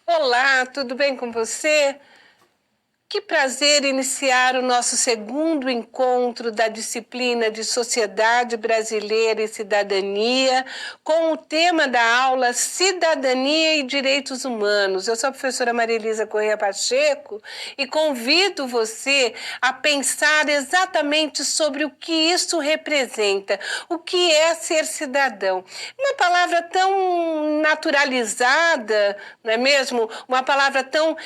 Olá, tudo bem com você? Que prazer iniciar o nosso segundo encontro da disciplina de Sociedade Brasileira e Cidadania, com o tema da aula Cidadania e Direitos Humanos. Eu sou a professora Maria Elisa Corrêa Pacheco e convido você a pensar exatamente sobre o que isso representa, o que é ser cidadão. Uma palavra tão naturalizada, não é mesmo? Uma palavra tão,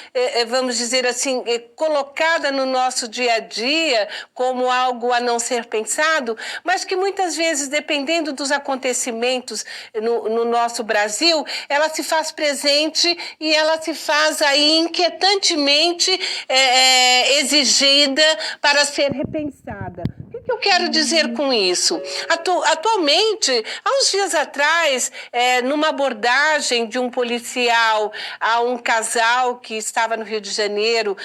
vamos dizer assim, colocada no nosso dia a dia como algo a não ser pensado, mas que muitas vezes, dependendo dos acontecimentos no nosso Brasil, ela se faz presente e ela se faz aí inquietantemente exigida para ser repensada. O que eu quero dizer com isso? Atualmente, há uns dias atrás, numa abordagem de um policial a um casal que estava no Rio de Janeiro,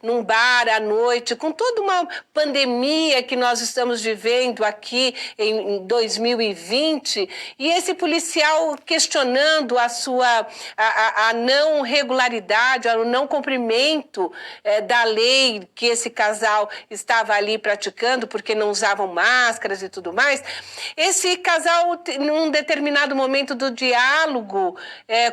num bar à noite, com toda uma pandemia que nós estamos vivendo aqui em 2020, e esse policial questionando a não regularidade, o não cumprimento da lei que esse casal estava ali praticando, porque não usavam máscaras e tudo mais. Esse casal, num determinado momento do diálogo,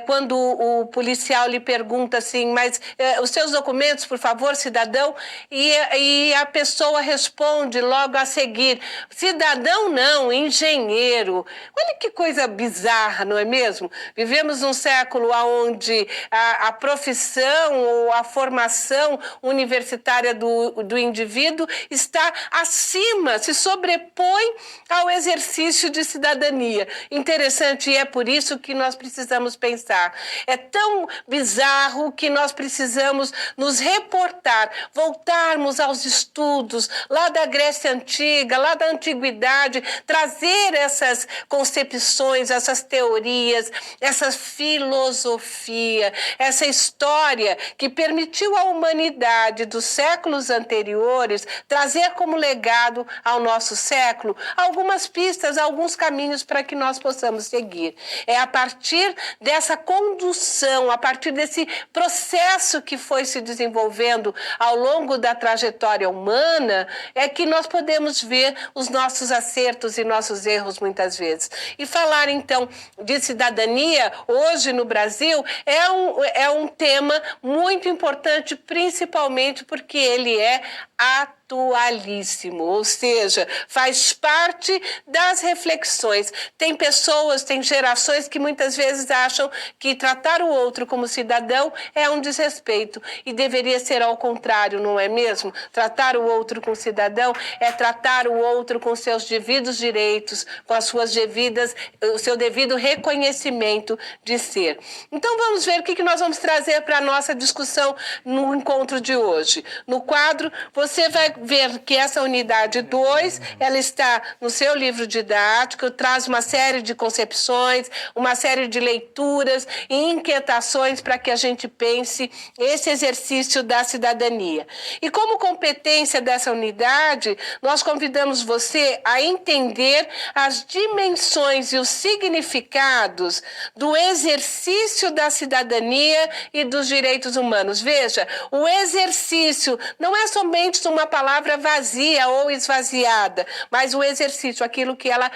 quando o policial lhe pergunta assim, mas os seus documentos, por favor, cidadão, e a pessoa responde logo a seguir, cidadão não, engenheiro. Olha que coisa bizarra, não é mesmo? Vivemos num século onde a profissão ou a formação universitária do indivíduo está acima, se sobrepõe ao exercício de cidadania. Interessante, e é por isso que nós precisamos pensar. É tão bizarro que nós precisamos nos reportar, voltarmos aos estudos lá da Grécia Antiga, lá da Antiguidade, trazer essas concepções, essas teorias, essa filosofia, essa história que permitiu à humanidade dos séculos anteriores trazer como legado ao nosso século algumas pistas, alguns caminhos para que nós possamos seguir. É a partir dessa condução, a partir desse processo que foi se desenvolvendo ao longo da trajetória humana, é que nós podemos ver os nossos acertos e nossos erros muitas vezes. E falar, então, de cidadania, hoje no Brasil, é um tema muito importante, principalmente porque ele é atualíssimo, ou seja, faz parte das reflexões. Tem pessoas, tem gerações que muitas vezes acham que tratar o outro como cidadão é um desrespeito e deveria ser ao contrário, não é mesmo? Tratar o outro como cidadão é tratar o outro com seus devidos direitos, com as suas devidas, o seu devido reconhecimento de ser. Então vamos ver o que nós vamos trazer para a nossa discussão no encontro de hoje. No quadro, você vai ver que essa unidade 2, ela está no seu livro didático, traz uma série de concepções, uma série de leituras e inquietações para que a gente pense esse exercício da cidadania. E como competência dessa unidade, nós convidamos você a entender as dimensões e os significados do exercício da cidadania e dos direitos humanos. Veja, o exercício não é somente uma palavra vazia ou esvaziada, mas o exercício, aquilo que ela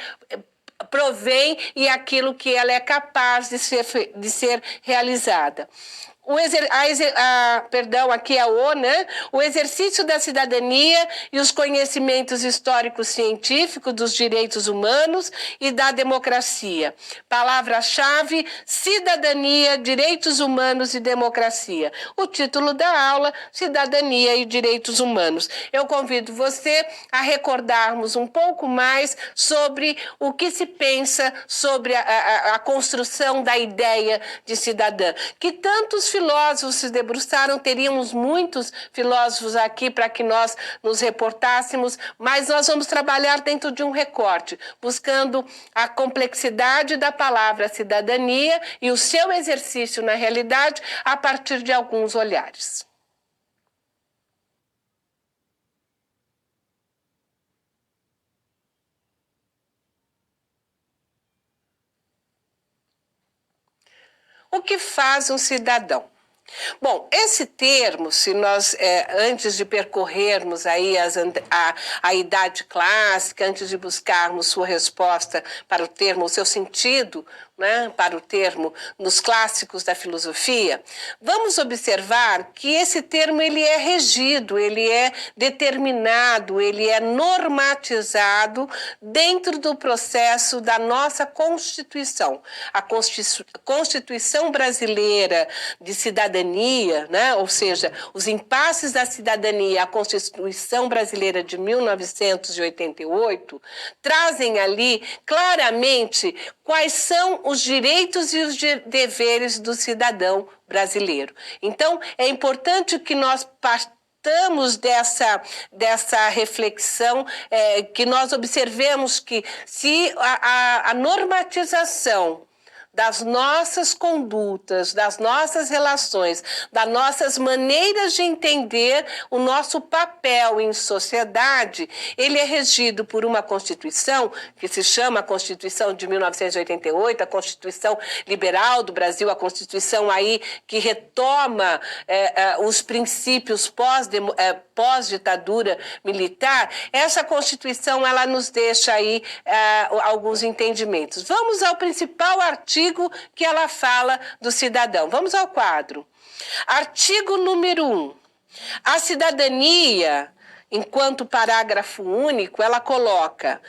provém e aquilo que ela é capaz de ser realizada. Aqui é o, né? O exercício da cidadania e os conhecimentos históricos científicos dos direitos humanos e da democracia. Palavra-chave: cidadania, direitos humanos e democracia. O título da aula: Cidadania e Direitos Humanos. Eu convido você a recordarmos um pouco mais sobre o que se pensa sobre a construção da ideia de cidadã, que tantos filósofos se debruçaram, teríamos muitos filósofos aqui para que nós nos reportássemos, mas nós vamos trabalhar dentro de um recorte, buscando a complexidade da palavra cidadania e o seu exercício na realidade a partir de alguns olhares. O que faz um cidadão? Bom, esse termo, se nós, antes de percorrermos aí a idade clássica, antes de buscarmos sua resposta para o termo, o seu sentido, né, para o termo nos clássicos da filosofia, vamos observar que esse termo ele é regido, ele é determinado, ele é normatizado dentro do processo da nossa Constituição. A Constituição brasileira de cidadania, né, ou seja, os impasses da cidadania, a Constituição brasileira de 1988, trazem ali claramente quais são os direitos e os deveres do cidadão brasileiro. Então, é importante que nós partamos dessa reflexão, que nós observemos que se a normatização das nossas condutas, das nossas relações, das nossas maneiras de entender o nosso papel em sociedade, ele é regido por uma Constituição que se chama a Constituição de 1988, a Constituição Liberal do Brasil, a Constituição aí que retoma os princípios pós-ditadura militar. Essa Constituição, ela nos deixa aí alguns entendimentos. Vamos ao principal artigo que ela fala do cidadão. Vamos ao quadro. Artigo número 1. A cidadania, enquanto parágrafo único, ela coloca: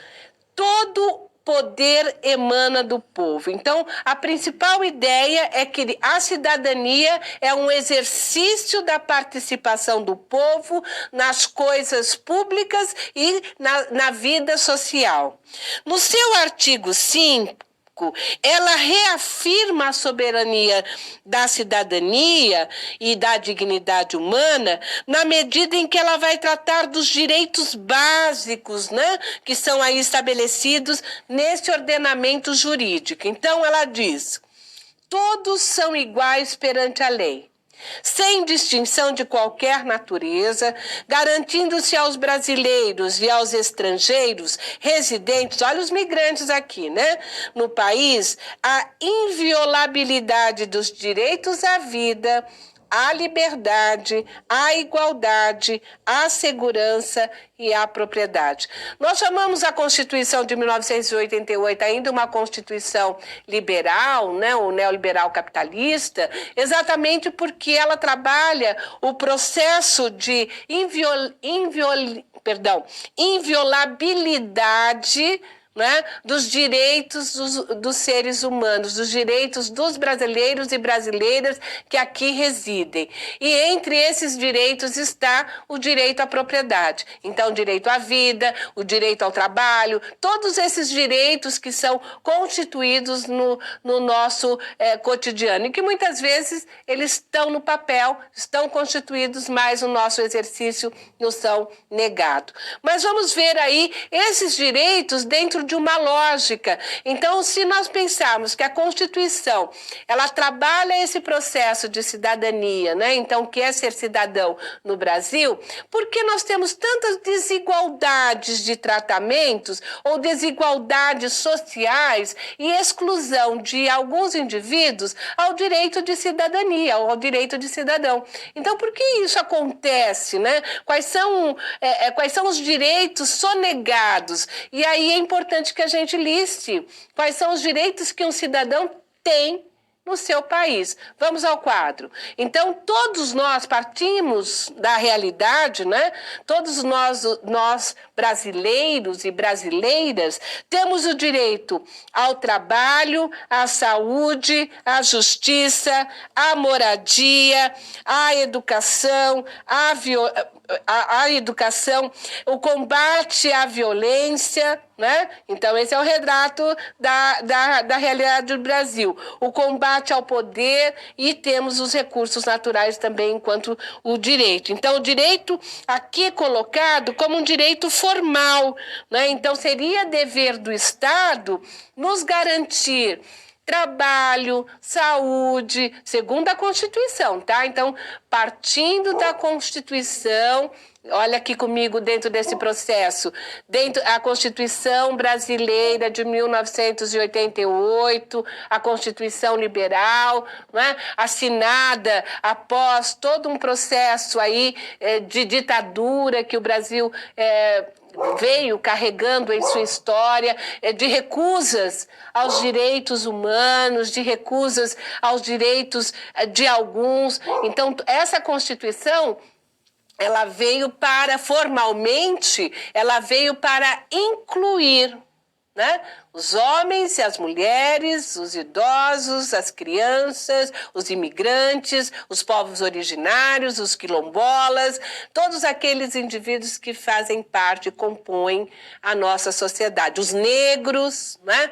todo poder emana do povo. Então, a principal ideia é que a cidadania é um exercício da participação do povo nas coisas públicas e na vida social. No seu artigo 5, ela reafirma a soberania da cidadania e da dignidade humana na medida em que ela vai tratar dos direitos básicos, né, que são aí estabelecidos nesse ordenamento jurídico. Então, ela diz: todos são iguais perante a lei, sem distinção de qualquer natureza, garantindo-se aos brasileiros e aos estrangeiros residentes, olha os migrantes aqui, né, no país, a inviolabilidade dos direitos à vida, à liberdade, à igualdade, à segurança e à propriedade. Nós chamamos a Constituição de 1988 ainda uma Constituição liberal, né, ou neoliberal capitalista, exatamente porque ela trabalha o processo de inviolabilidade, né, dos direitos dos seres humanos, dos direitos dos brasileiros e brasileiras que aqui residem. E entre esses direitos está o direito à propriedade. Então, o direito à vida, o direito ao trabalho, todos esses direitos que são constituídos no nosso cotidiano e que muitas vezes eles estão no papel, estão constituídos, mas o nosso exercício nos são negados. Mas vamos ver aí esses direitos dentro de uma lógica. Então, se nós pensarmos que a Constituição, ela trabalha esse processo de cidadania, né? Então, que é ser cidadão no Brasil, por que nós temos tantas desigualdades de tratamentos ou desigualdades sociais e exclusão de alguns indivíduos ao direito de cidadania, ou ao direito de cidadão? Então, por que isso acontece, né? Quais são os direitos sonegados? E aí é importante que a gente liste quais são os direitos que um cidadão tem no seu país. Vamos ao quadro. Então, todos nós partimos da realidade, né? Todos nós brasileiros e brasileiras temos o direito ao trabalho, à saúde, à justiça, à moradia, à educação, a educação, o combate à violência, né? Então, esse é o retrato da realidade do Brasil. O combate ao poder e temos os recursos naturais também enquanto o direito. Então, o direito aqui colocado como um direito formal, né? Então, seria dever do Estado nos garantir trabalho, saúde, segundo a Constituição, tá? Então, partindo da Constituição, Olha aqui comigo dentro desse processo. Dentro a Constituição Brasileira de 1988, a Constituição Liberal, né, assinada após todo um processo aí de ditadura que o Brasil veio carregando em sua história, de recusas aos direitos humanos, de recusas aos direitos de alguns. Então, essa Constituição, ela veio para, formalmente, ela veio para incluir, né, os homens e as mulheres, os idosos, as crianças, os imigrantes, os povos originários, os quilombolas, todos aqueles indivíduos que fazem parte, compõem a nossa sociedade, os negros, né?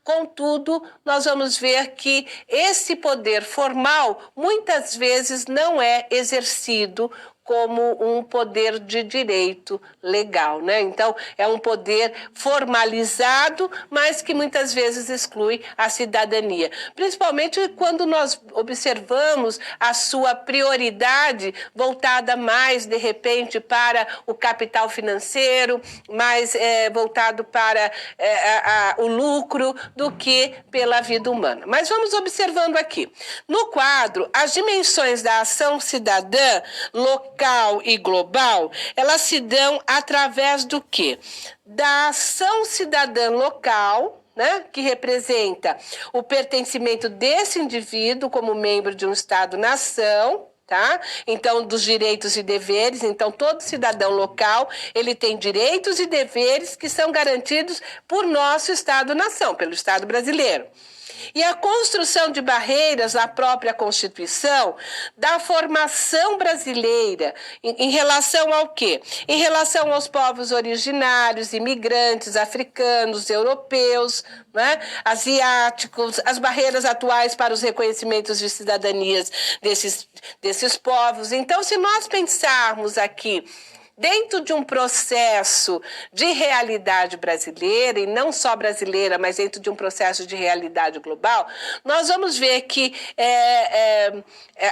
Contudo, nós vamos ver que esse poder formal muitas vezes não é exercido como um poder de direito legal, né? Então, é um poder formalizado, mas que muitas vezes exclui a cidadania. Principalmente quando nós observamos a sua prioridade voltada mais, de repente, para o capital financeiro, mais voltado para o lucro do que pela vida humana. Mas vamos observando aqui. No quadro, as dimensões da ação cidadã local e global, elas se dão através do quê? Da ação cidadã local, né, que representa o pertencimento desse indivíduo como membro de um Estado-nação, tá? Então, dos direitos e deveres. Então, todo cidadão local, ele tem direitos e deveres que são garantidos por nosso Estado-nação, pelo Estado brasileiro. E a construção de barreiras na própria Constituição da formação brasileira em relação ao quê? Em relação aos povos originários, imigrantes, africanos, europeus, né, asiáticos, as barreiras atuais para os reconhecimentos de cidadanias desses povos. Então, se nós pensarmos aqui dentro de um processo de realidade brasileira, e não só brasileira, mas dentro de um processo de realidade global, nós vamos ver que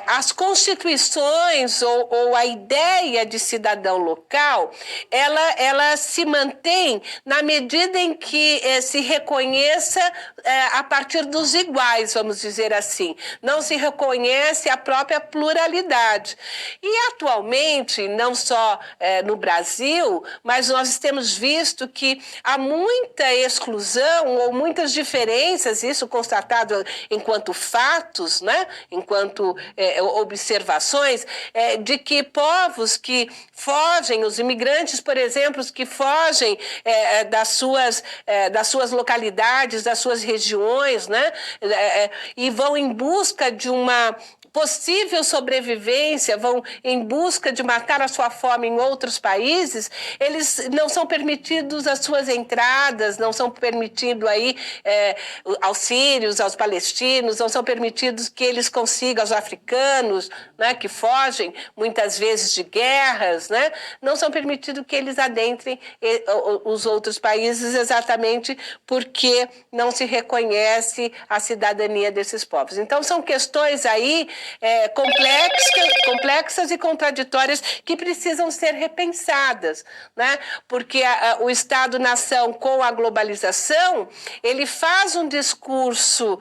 as constituições ou a ideia de cidadão local, ela se mantém na medida em que se reconheça a partir dos iguais, vamos dizer assim. Não se reconhece a própria pluralidade. E atualmente, não só no Brasil, mas nós temos visto que há muita exclusão ou muitas diferenças, isso constatado enquanto fatos, né? Enquanto observações, de que povos que fogem, os imigrantes, por exemplo, que fogem das suas localidades, das suas regiões, né? E vão em busca de uma possível sobrevivência, vão em busca de matar a sua fome em outros países, eles não são permitidos as suas entradas, não são permitidos aí aos sírios, aos palestinos, não são permitidos que eles consigam, aos africanos, né, que fogem muitas vezes de guerras, né, não são permitidos que eles adentrem os outros países exatamente porque não se reconhece a cidadania desses povos. Então, são questões aí complexas e contraditórias que precisam ser repensadas, né? Porque o Estado-nação, com a globalização, ele faz um discurso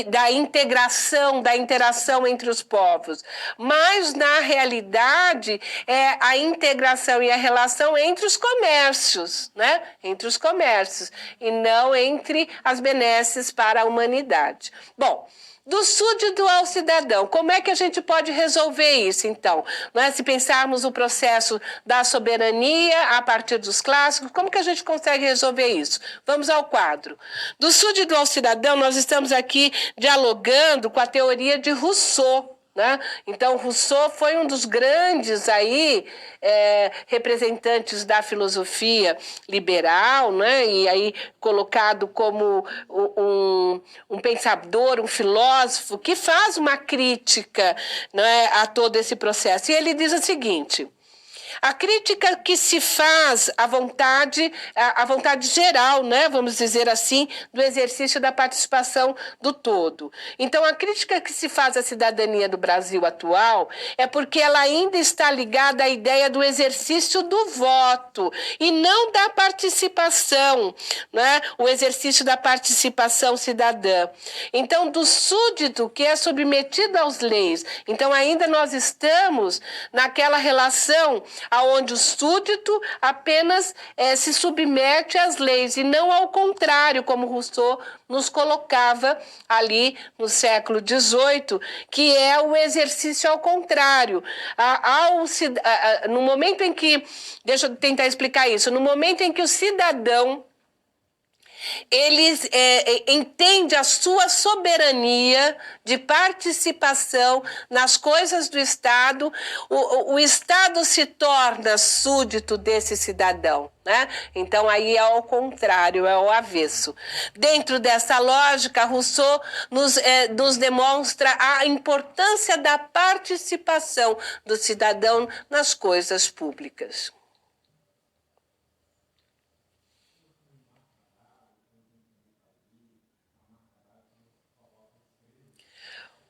da integração, da interação entre os povos, mas, na realidade, é a integração e a relação entre os comércios, né? Entre os comércios, e não entre as benesses para a humanidade. Bom, do súdito ao cidadão, como é que a gente pode resolver isso, então? Não é? Se pensarmos o processo da soberania a partir dos clássicos, como que a gente consegue resolver isso? Vamos ao quadro. Do súdito ao cidadão, nós estamos aqui dialogando com a teoria de Rousseau, né? Então, Rousseau foi um dos grandes aí, representantes da filosofia liberal, né? E aí colocado como um pensador, um filósofo que faz uma crítica, né, a todo esse processo. E ele diz o seguinte: A crítica que se faz à vontade geral, né, vamos dizer assim, do exercício da participação do todo. Então, a crítica que se faz à cidadania do Brasil atual é porque ela ainda está ligada à ideia do exercício do voto e não da participação, né, o exercício da participação cidadã. Então, do súdito que é submetido às leis. Então, ainda nós estamos naquela relação onde o súdito apenas se submete às leis e não ao contrário, como Rousseau nos colocava ali no século XVIII, que é o exercício ao contrário. No momento em que, deixa eu tentar explicar isso, no momento em que o cidadão ele entende a sua soberania de participação nas coisas do Estado, o Estado se torna súdito desse cidadão, né? Então, aí é ao contrário, é o avesso. Dentro dessa lógica, Rousseau nos demonstra a importância da participação do cidadão nas coisas públicas.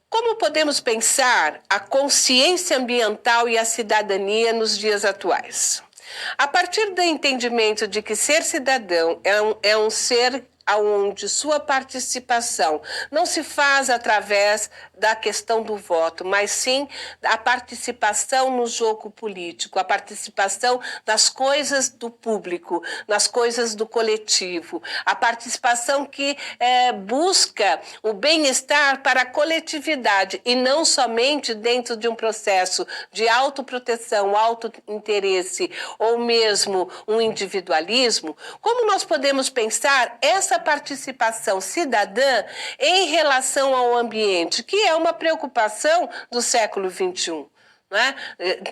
Como podemos pensar a consciência ambiental e a cidadania nos dias atuais? A partir do entendimento de que ser cidadão é um ser onde sua participação não se faz através da questão do voto, mas sim a participação no jogo político, a participação nas coisas do público, nas coisas do coletivo, a participação que busca o bem-estar para a coletividade e não somente dentro de um processo de autoproteção, autointeresse ou mesmo um individualismo. Como nós podemos pensar essa participação cidadã em relação ao ambiente, que é uma preocupação do século XXI? Né?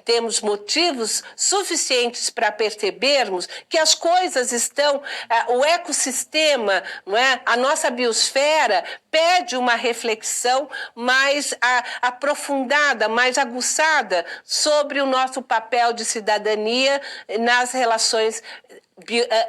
Temos motivos suficientes para percebermos que as coisas estão, o ecossistema, não é? A nossa biosfera pede uma reflexão mais aprofundada, mais aguçada sobre o nosso papel de cidadania nas relações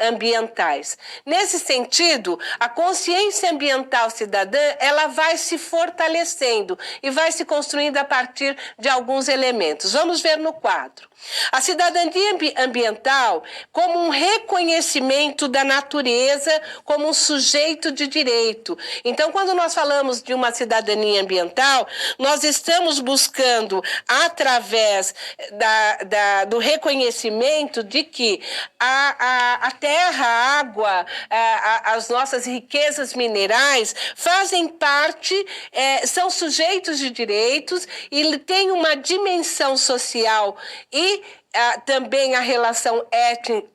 ambientais. Nesse sentido, a consciência ambiental cidadã, ela vai se fortalecendo e vai se construindo a partir de alguns elementos. Vamos ver no quadro. A cidadania ambiental como um reconhecimento da natureza como um sujeito de direito. Então, quando nós falamos de uma cidadania ambiental, nós estamos buscando, através do reconhecimento de que a terra, a água, as nossas riquezas minerais fazem parte, são sujeitos de direitos e têm uma dimensão social e também a relação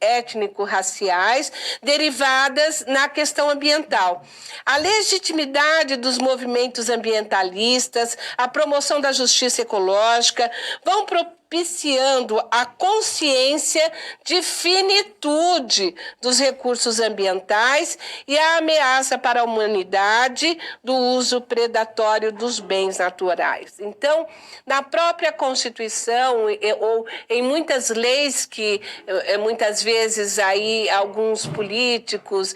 étnico-raciais derivadas na questão ambiental. A legitimidade dos movimentos ambientalistas, a promoção da justiça ecológica vão propiciando a consciência de finitude dos recursos ambientais e a ameaça para a humanidade do uso predatório dos bens naturais. Então, na própria Constituição ou em muitas leis que muitas vezes aí alguns políticos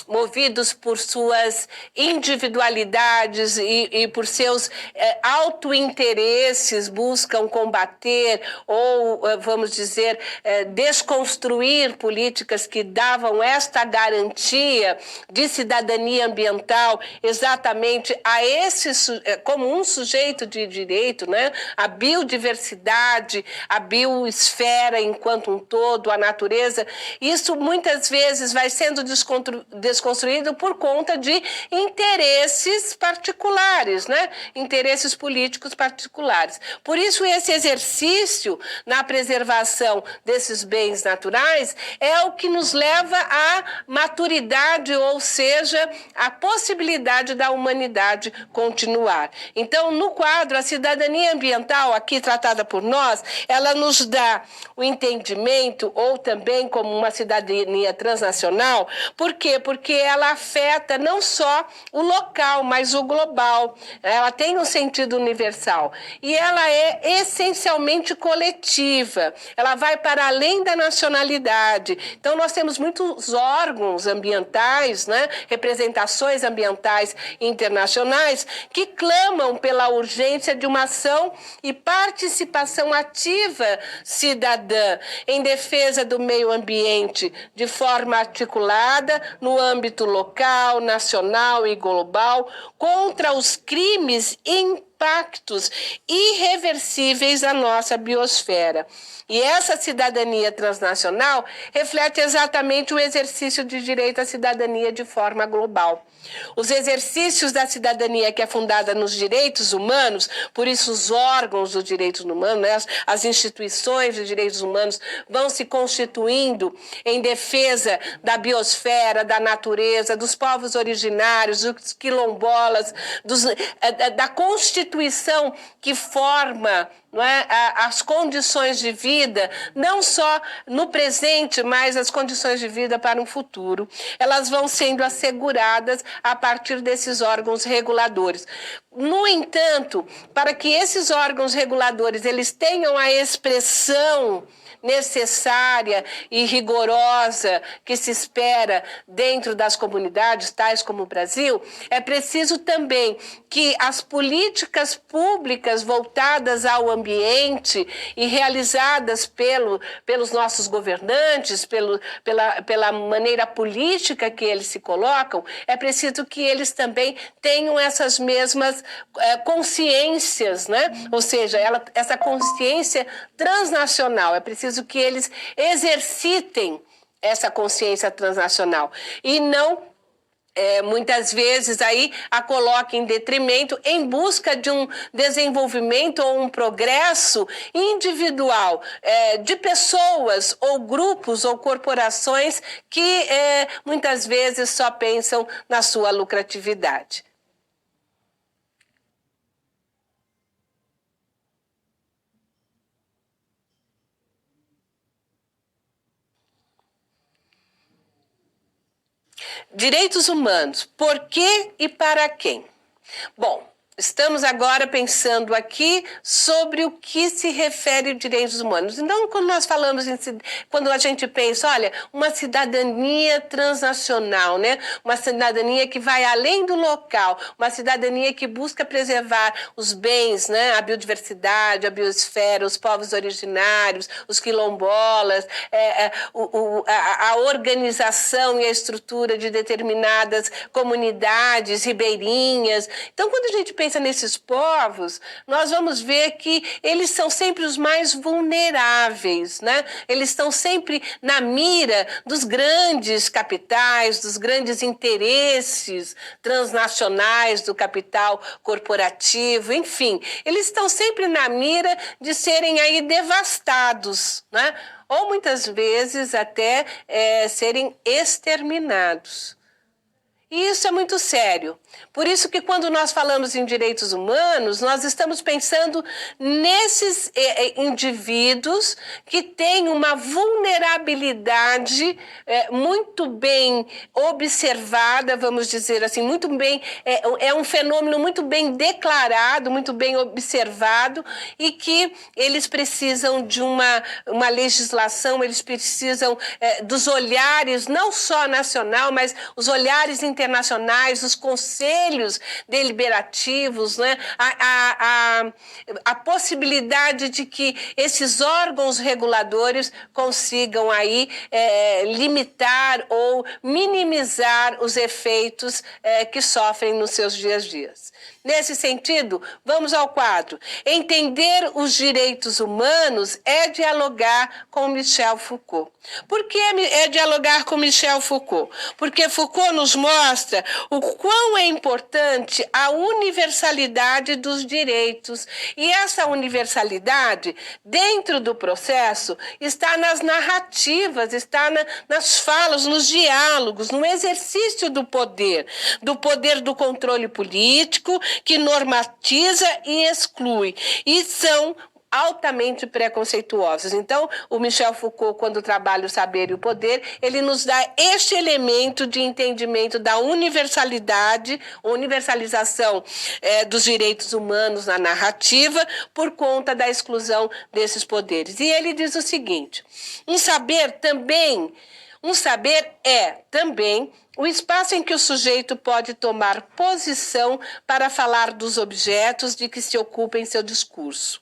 movidos por suas individualidades e por seus autointeresses buscam combater ou, vamos dizer, desconstruir políticas que davam esta garantia de cidadania ambiental exatamente a esse como um sujeito de direito, né? A biodiversidade, a biosfera enquanto um todo, a natureza. Isso muitas vezes vai sendo desconstruído por conta de interesses particulares, né? Interesses políticos particulares. Por isso, esse exercício na preservação desses bens naturais é o que nos leva à maturidade, ou seja, à possibilidade da humanidade continuar. Então, no quadro, a cidadania ambiental, aqui tratada por nós, ela ela nos dá o entendimento, ou também como uma cidadania transnacional. Por quê? Porque ela afeta não só o local, mas o global. Ela tem um sentido universal. E ela é essencialmente coletiva. Ela vai para além da nacionalidade. Então, nós temos muitos órgãos ambientais, né? Representações ambientais internacionais, que clamam pela urgência de uma ação e participação ativa cidadã em defesa do meio ambiente, de forma articulada no âmbito local, nacional e global, contra os crimes e impactos irreversíveis à nossa biosfera. E essa cidadania transnacional reflete exatamente o exercício de direito à cidadania de forma global. Os exercícios da cidadania que é fundada nos direitos humanos, por isso os órgãos dos direitos humanos, né, as instituições de direitos humanos vão se constituindo em defesa da biosfera, da natureza, dos povos originários, dos quilombolas, da Constituição que forma, não é, as condições de vida, não só no presente, mas as condições de vida para um futuro. Elas vão sendo asseguradas a partir desses órgãos reguladores. No entanto, para que esses órgãos reguladores eles tenham a expressão necessária e rigorosa que se espera dentro das comunidades, tais como o Brasil, é preciso também que as políticas públicas voltadas ao ambiente e realizadas pelos nossos governantes, pela maneira política que eles se colocam, é preciso que eles também tenham essas mesmas consciências, né? Ou seja, essa consciência transnacional. É preciso que eles exercitem essa consciência transnacional e não muitas vezes aí a coloque em detrimento em busca de um desenvolvimento ou um progresso individual de pessoas ou grupos ou corporações que muitas vezes só pensam na sua lucratividade. Direitos humanos, por quê e para quem? Bom, estamos agora pensando aqui sobre o que se refere a direitos humanos. Então, quando nós falamos, quando a gente pensa, olha, uma cidadania transnacional, né? Uma cidadania que vai além do local, uma cidadania que busca preservar os bens, né? A biodiversidade, a biosfera, os povos originários, os quilombolas, a organização e a estrutura de determinadas comunidades ribeirinhas. Então, quando a gente pensa nesses povos, nós vamos ver que eles são sempre os mais vulneráveis, né? Eles estão sempre na mira dos grandes capitais, dos grandes interesses transnacionais do capital corporativo, enfim, eles estão sempre na mira de serem aí devastados, né? Ou muitas vezes até serem exterminados. E isso é muito sério. Por isso que quando nós falamos em direitos humanos, nós estamos pensando nesses indivíduos que têm uma vulnerabilidade muito bem observada, vamos dizer assim, muito bem, é um fenômeno muito bem declarado, muito bem observado, e que eles precisam de uma legislação, eles precisam dos olhares, não só nacional, mas os olhares internacionais, os conselhos deliberativos, né? A possibilidade de que esses órgãos reguladores consigam aí limitar ou minimizar os efeitos que sofrem nos seus dias a dias. Nesse sentido, vamos ao quadro. Entender os direitos humanos é dialogar com Michel Foucault. Por que é dialogar com Michel Foucault? Porque Foucault nos mostra o quão é importante a universalidade dos direitos. E essa universalidade, dentro do processo, está nas narrativas, está nas falas, nos diálogos, no exercício do poder do controle político, que normatiza e exclui. E são altamente preconceituosas. Então, o Michel Foucault, quando trabalha o saber e o poder, ele nos dá este elemento de entendimento da universalização dos direitos humanos na narrativa por conta da exclusão desses poderes. E ele diz o seguinte: um saber é também o espaço em que o sujeito pode tomar posição para falar dos objetos de que se ocupa em seu discurso.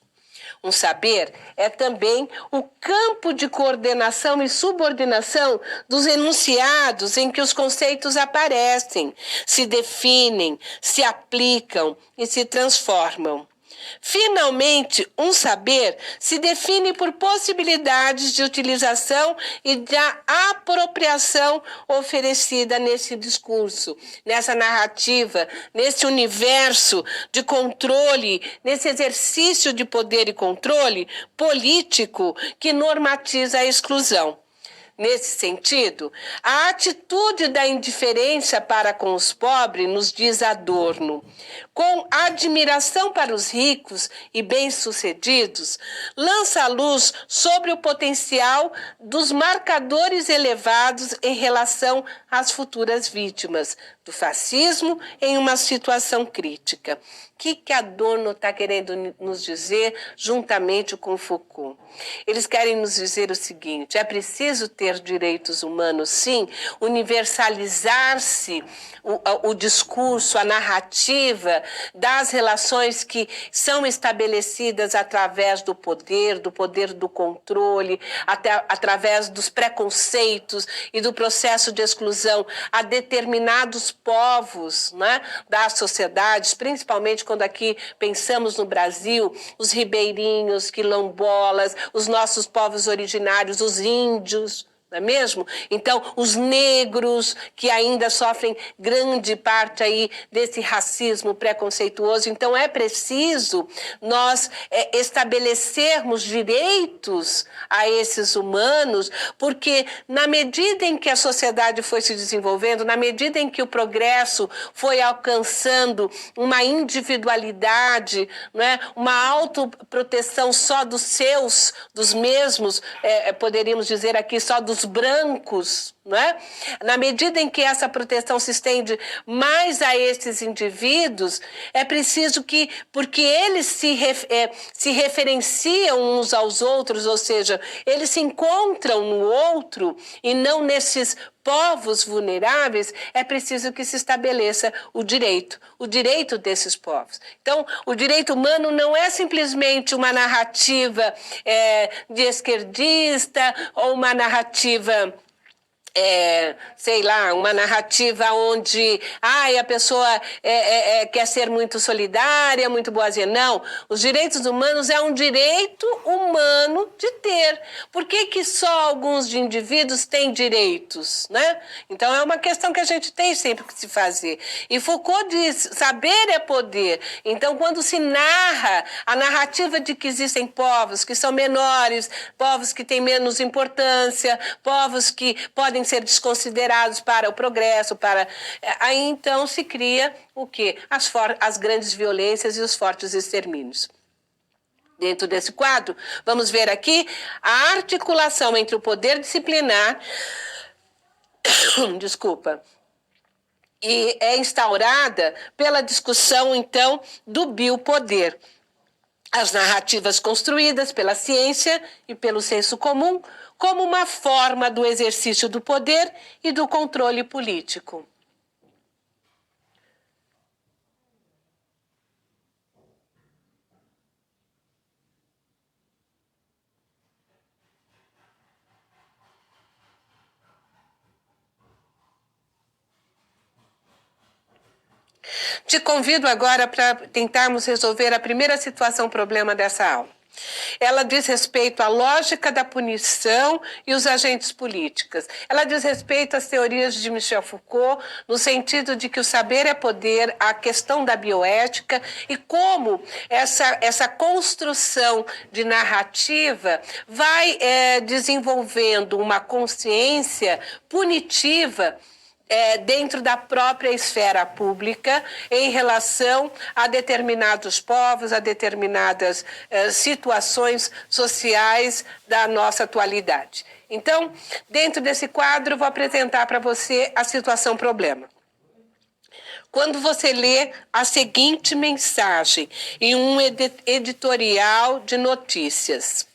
Um saber é também o campo de coordenação e subordinação dos enunciados em que os conceitos aparecem, se definem, se aplicam e se transformam. Finalmente, um saber se define por possibilidades de utilização e da apropriação oferecida nesse discurso, nessa narrativa, nesse universo de controle, nesse exercício de poder e controle político que normatiza a exclusão. Nesse sentido, a atitude da indiferença para com os pobres, nos diz Adorno, com admiração para os ricos e bem-sucedidos, lança a luz sobre o potencial dos marcadores elevados em relação às futuras vítimas do fascismo em uma situação crítica. O que Adorno está querendo nos dizer juntamente com Foucault? Eles querem nos dizer o seguinte: é preciso ter direitos humanos, sim, universalizar-se o discurso, a narrativa das relações que são estabelecidas através do poder do controle, até através dos preconceitos e do processo de exclusão a determinados povos, né, das sociedades, principalmente quando aqui pensamos no Brasil, os ribeirinhos, quilombolas, os nossos povos originários, os índios, não é mesmo? Então, os negros que ainda sofrem grande parte aí desse racismo preconceituoso. Então, é preciso nós estabelecermos direitos a esses humanos, porque na medida em que a sociedade foi se desenvolvendo, na medida em que o progresso foi alcançando uma individualidade, não é? Uma autoproteção só dos mesmos, poderíamos dizer aqui, só dos brancos, não é? Na medida em que essa proteção se estende mais a esses indivíduos, é preciso que, porque eles se referenciam uns aos outros, ou seja, eles se encontram no outro e não nesses povos vulneráveis, é preciso que se estabeleça o direito desses povos. Então, o direito humano não é simplesmente uma narrativa de esquerdista ou uma narrativa sei lá, uma narrativa onde a pessoa quer ser muito solidária, muito boazinha. Não, os direitos humanos é um direito humano de ter. Por que só alguns indivíduos têm direitos, né? Então é uma questão que a gente tem sempre que se fazer. E Foucault diz, saber é poder. Então quando se narra a narrativa de que existem povos que são menores, povos que têm menos importância, povos que podem ser desconsiderados para o progresso, aí então se cria o quê? As grandes violências e os fortes extermínios. Dentro desse quadro, vamos ver aqui a articulação entre o poder disciplinar, e é instaurada pela discussão, então, do biopoder. As narrativas construídas pela ciência e pelo senso comum como uma forma do exercício do poder e do controle político. Te convido agora para tentarmos resolver a primeira problema dessa aula. Ela diz respeito à lógica da punição e os agentes políticos. Ela diz respeito às teorias de Michel Foucault, no sentido de que o saber é poder, a questão da bioética e como essa construção de narrativa vai desenvolvendo uma consciência punitiva dentro da própria esfera pública em relação a determinados povos, a determinadas situações sociais da nossa atualidade. Então, dentro desse quadro, vou apresentar para você a situação problema. Quando você lê a seguinte mensagem em um editorial de notícias: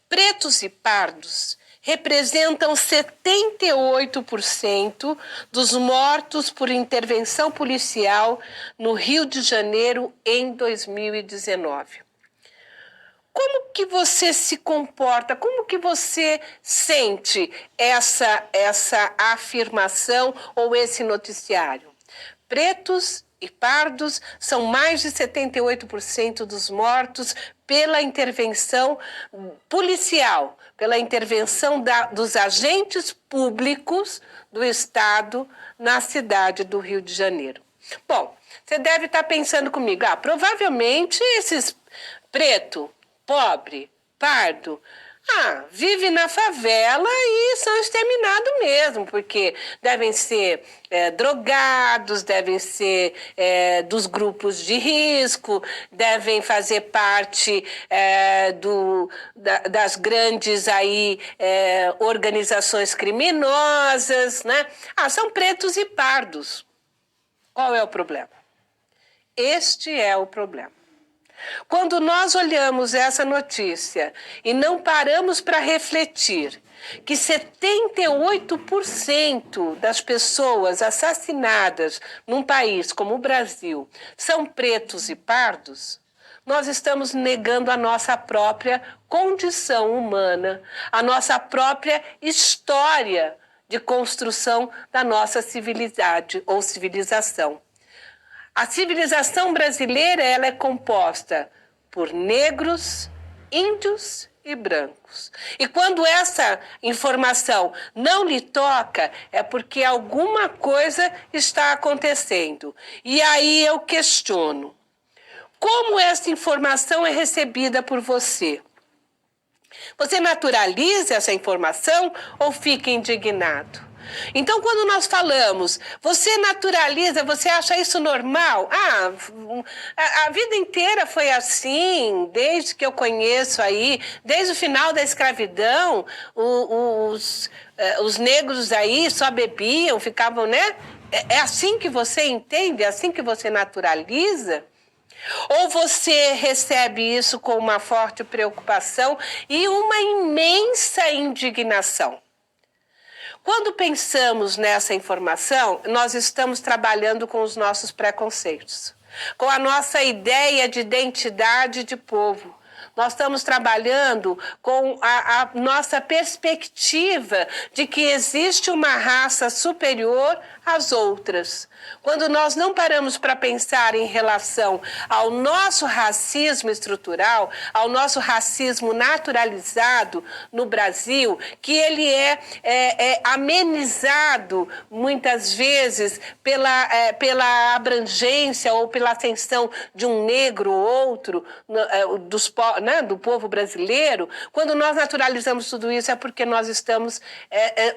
pretos e pardos representam 78% dos mortos por intervenção policial no Rio de Janeiro em 2019. Como que você se comporta? Como que você sente essa afirmação ou esse noticiário? Pretos e pardos são mais de 78% dos mortos pela intervenção policial, pela intervenção dos agentes públicos do Estado na cidade do Rio de Janeiro. Bom, você deve estar pensando comigo, provavelmente esses preto, pobre, pardo, vive na favela e são exterminados mesmo, porque devem ser drogados, devem ser dos grupos de risco, devem fazer parte das grandes organizações criminosas, né? São pretos e pardos. Qual é o problema? Este é o problema. Quando nós olhamos essa notícia e não paramos para refletir que 78% das pessoas assassinadas num país como o Brasil são pretos e pardos, nós estamos negando a nossa própria condição humana, a nossa própria história de construção da nossa civilidade ou civilização. A civilização brasileira ela é composta por negros, índios e brancos. E quando essa informação não lhe toca, é porque alguma coisa está acontecendo. E aí eu questiono: como essa informação é recebida por você? Você naturaliza essa informação ou fica indignado? Então, quando nós falamos, você naturaliza, você acha isso normal? A vida inteira foi assim, desde que eu conheço desde o final da escravidão, os negros só bebiam, ficavam, né? É assim que você entende? É assim que você naturaliza? Ou você recebe isso com uma forte preocupação e uma imensa indignação? Quando pensamos nessa informação, nós estamos trabalhando com os nossos preconceitos, com a nossa ideia de identidade de povo. Nós estamos trabalhando com a nossa perspectiva de que existe uma raça superior às outras. Quando nós não paramos para pensar em relação ao nosso racismo estrutural, ao nosso racismo naturalizado no Brasil, que ele é amenizado muitas vezes pela abrangência ou pela ascensão de um negro ou outro do povo brasileiro, quando nós naturalizamos tudo isso é porque nós estamos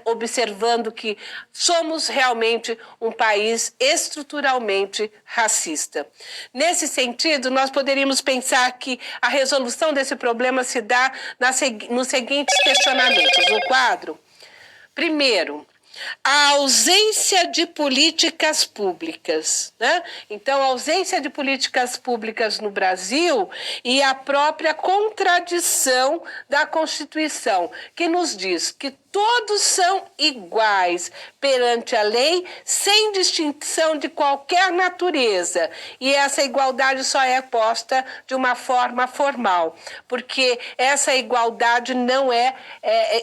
observando que somos realmente um país estruturalmente racista. Nesse sentido, nós poderíamos pensar que a resolução desse problema se dá nos seguintes questionamentos. No quadro, primeiro, a ausência de políticas públicas, né? Então, a ausência de políticas públicas no Brasil e a própria contradição da Constituição, que nos diz que todos são iguais perante a lei, sem distinção de qualquer natureza. E essa igualdade só é posta de uma forma formal, porque essa igualdade não é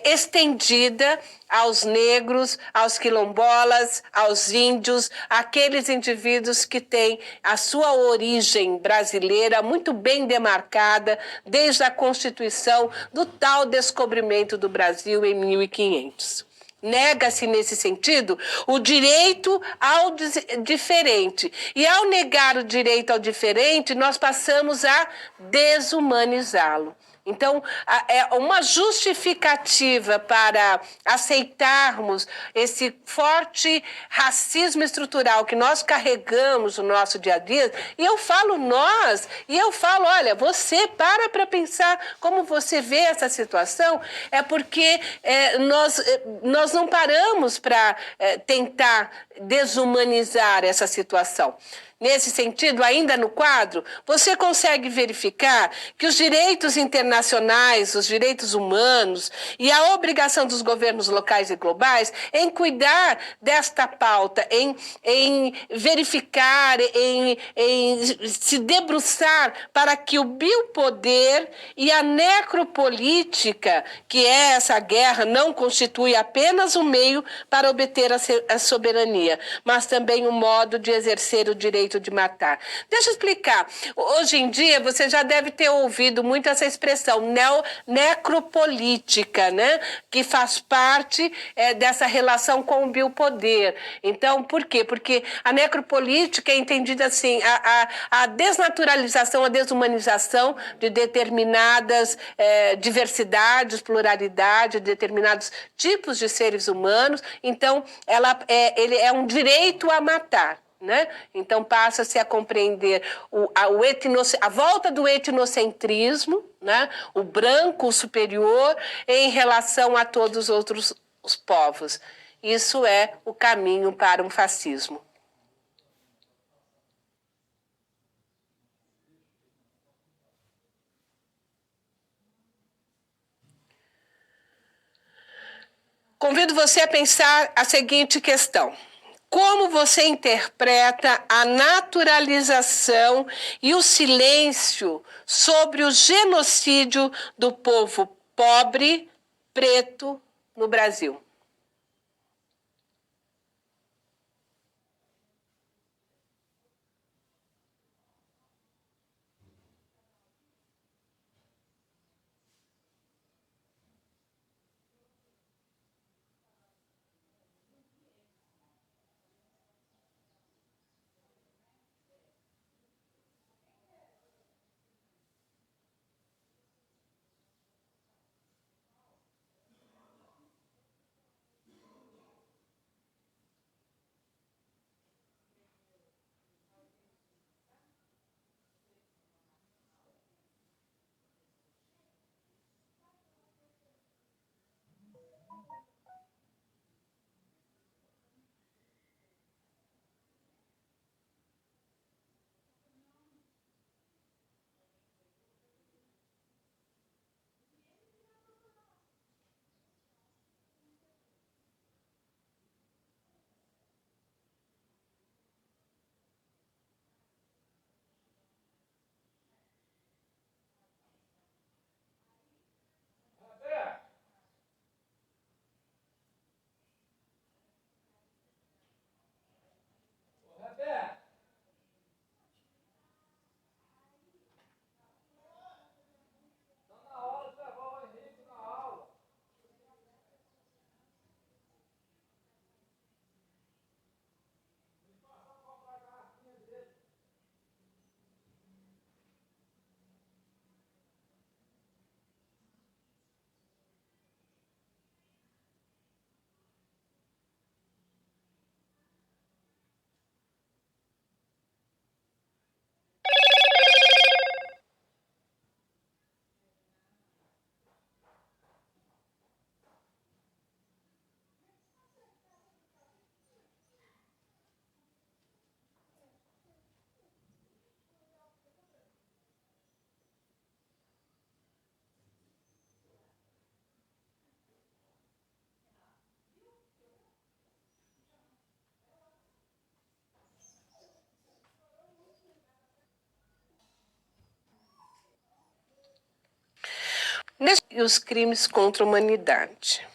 estendida aos negros, aos quilombolas, aos índios, aqueles indivíduos que têm a sua origem brasileira muito bem demarcada desde a Constituição do tal descobrimento do Brasil em 1500. Nega-se, nesse sentido, o direito ao diferente. E ao negar o direito ao diferente, nós passamos a desumanizá-lo. Então, é uma justificativa para aceitarmos esse forte racismo estrutural que nós carregamos no nosso dia a dia. E eu falo nós, e eu falo, olha, você para pensar como você vê essa situação, é porque nós não paramos para tentar desumanizar essa situação. Nesse sentido, ainda no quadro, você consegue verificar que os direitos internacionais, os direitos humanos e a obrigação dos governos locais e globais em cuidar desta pauta, em verificar, em se debruçar para que o biopoder e a necropolítica, que é essa guerra, não constitui apenas um meio para obter a soberania, mas também um modo de exercer o direito de matar. Deixa eu explicar. Hoje em dia, você já deve ter ouvido muito essa expressão necropolítica, né? Que faz parte dessa relação com o biopoder. Então, por quê? Porque a necropolítica é entendida assim, a desnaturalização, a desumanização de determinadas diversidades, pluralidade, determinados tipos de seres humanos. Então, ele é um direito a matar. Né? Então passa-se a compreender a volta do etnocentrismo, né? O branco, o superior, em relação a todos os outros os povos. Isso é o caminho para um fascismo. Convido você a pensar a seguinte questão. Como você interpreta a naturalização e o silêncio sobre o genocídio do povo pobre, preto, no Brasil? E os crimes contra a humanidade.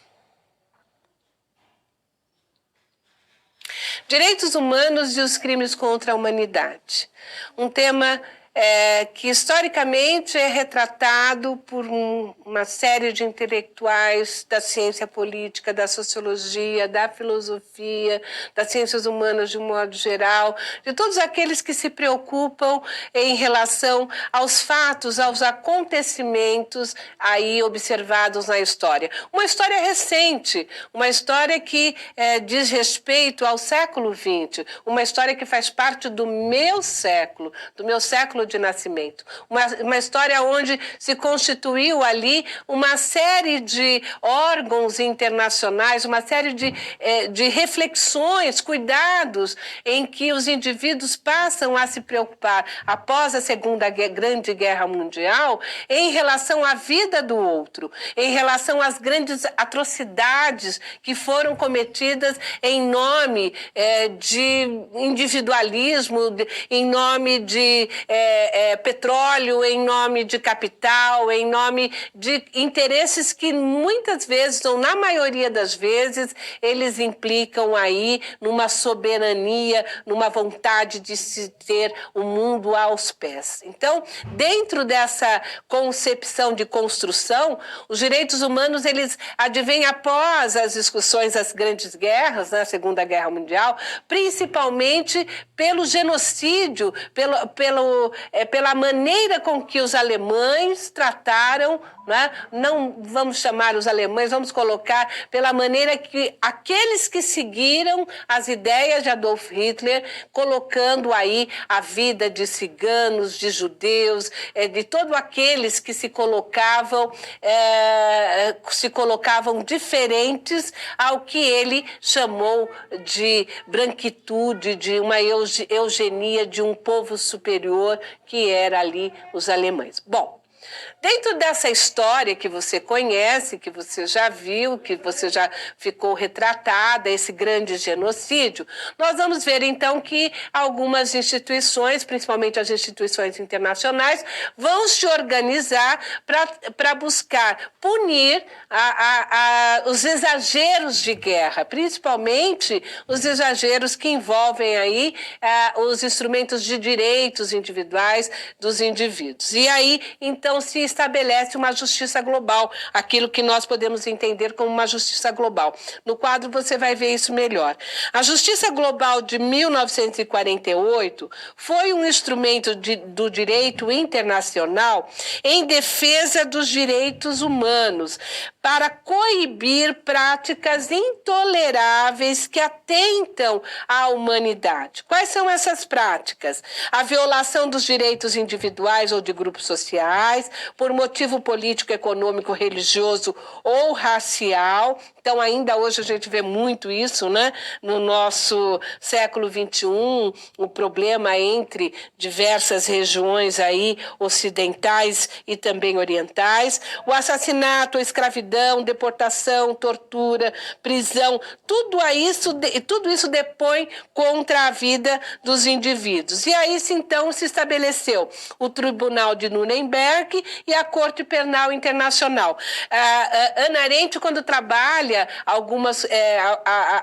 Direitos humanos e os crimes contra a humanidade. Um tema que historicamente é retratado por uma série de intelectuais da ciência política, da sociologia, da filosofia, das ciências humanas de um modo geral, de todos aqueles que se preocupam em relação aos fatos, aos acontecimentos aí observados na história. Uma história recente, uma história que diz respeito ao século XX, uma história que faz parte do meu século de nascimento. Uma história onde se constituiu ali uma série de órgãos internacionais, uma série de reflexões, cuidados em que os indivíduos passam a se preocupar após a Segunda Grande Guerra Mundial em relação à vida do outro, em relação às grandes atrocidades que foram cometidas em nome de individualismo, em nome de petróleo, em nome de capital, em nome de interesses que muitas vezes, ou na maioria das vezes, eles implicam aí numa soberania, numa vontade de se ter o mundo aos pés. Então, dentro dessa concepção de construção, os direitos humanos, eles advêm após as discussões das grandes guerras, na Segunda Guerra Mundial, principalmente pelo genocídio, pela maneira com que os alemães trataram, né? Não vamos chamar os alemães, vamos colocar pela maneira que aqueles que seguiram as ideias de Adolf Hitler, colocando aí a vida de ciganos, de judeus, de todos aqueles que se colocavam diferentes ao que ele chamou de branquitude, de uma eugenia de um povo superior que era ali os alemães. Bom, dentro dessa história que você conhece, que você já viu, que você já ficou retratada, esse grande genocídio, nós vamos ver então que algumas instituições, principalmente as instituições internacionais, vão se organizar para buscar punir os exageros de guerra, principalmente os exageros que envolvem aí os instrumentos de direitos individuais dos indivíduos. E aí, então, se estabelece uma justiça global, aquilo que nós podemos entender como uma justiça global. No quadro você vai ver isso melhor. A Justiça Global de 1948 foi um instrumento do direito internacional em defesa dos direitos humanos, para coibir práticas intoleráveis que atentam à humanidade. Quais são essas práticas? A violação dos direitos individuais ou de grupos sociais, por motivo político, econômico, religioso ou racial. Então, ainda hoje a gente vê muito isso, né? No nosso século XXI, o problema entre diversas regiões aí, ocidentais e também orientais. O assassinato, a escravidão, deportação, tortura, prisão, tudo isso depõe contra a vida dos indivíduos. E aí, então, se estabeleceu o Tribunal de Nuremberg e a Corte Penal Internacional. Hannah Arendt, quando trabalha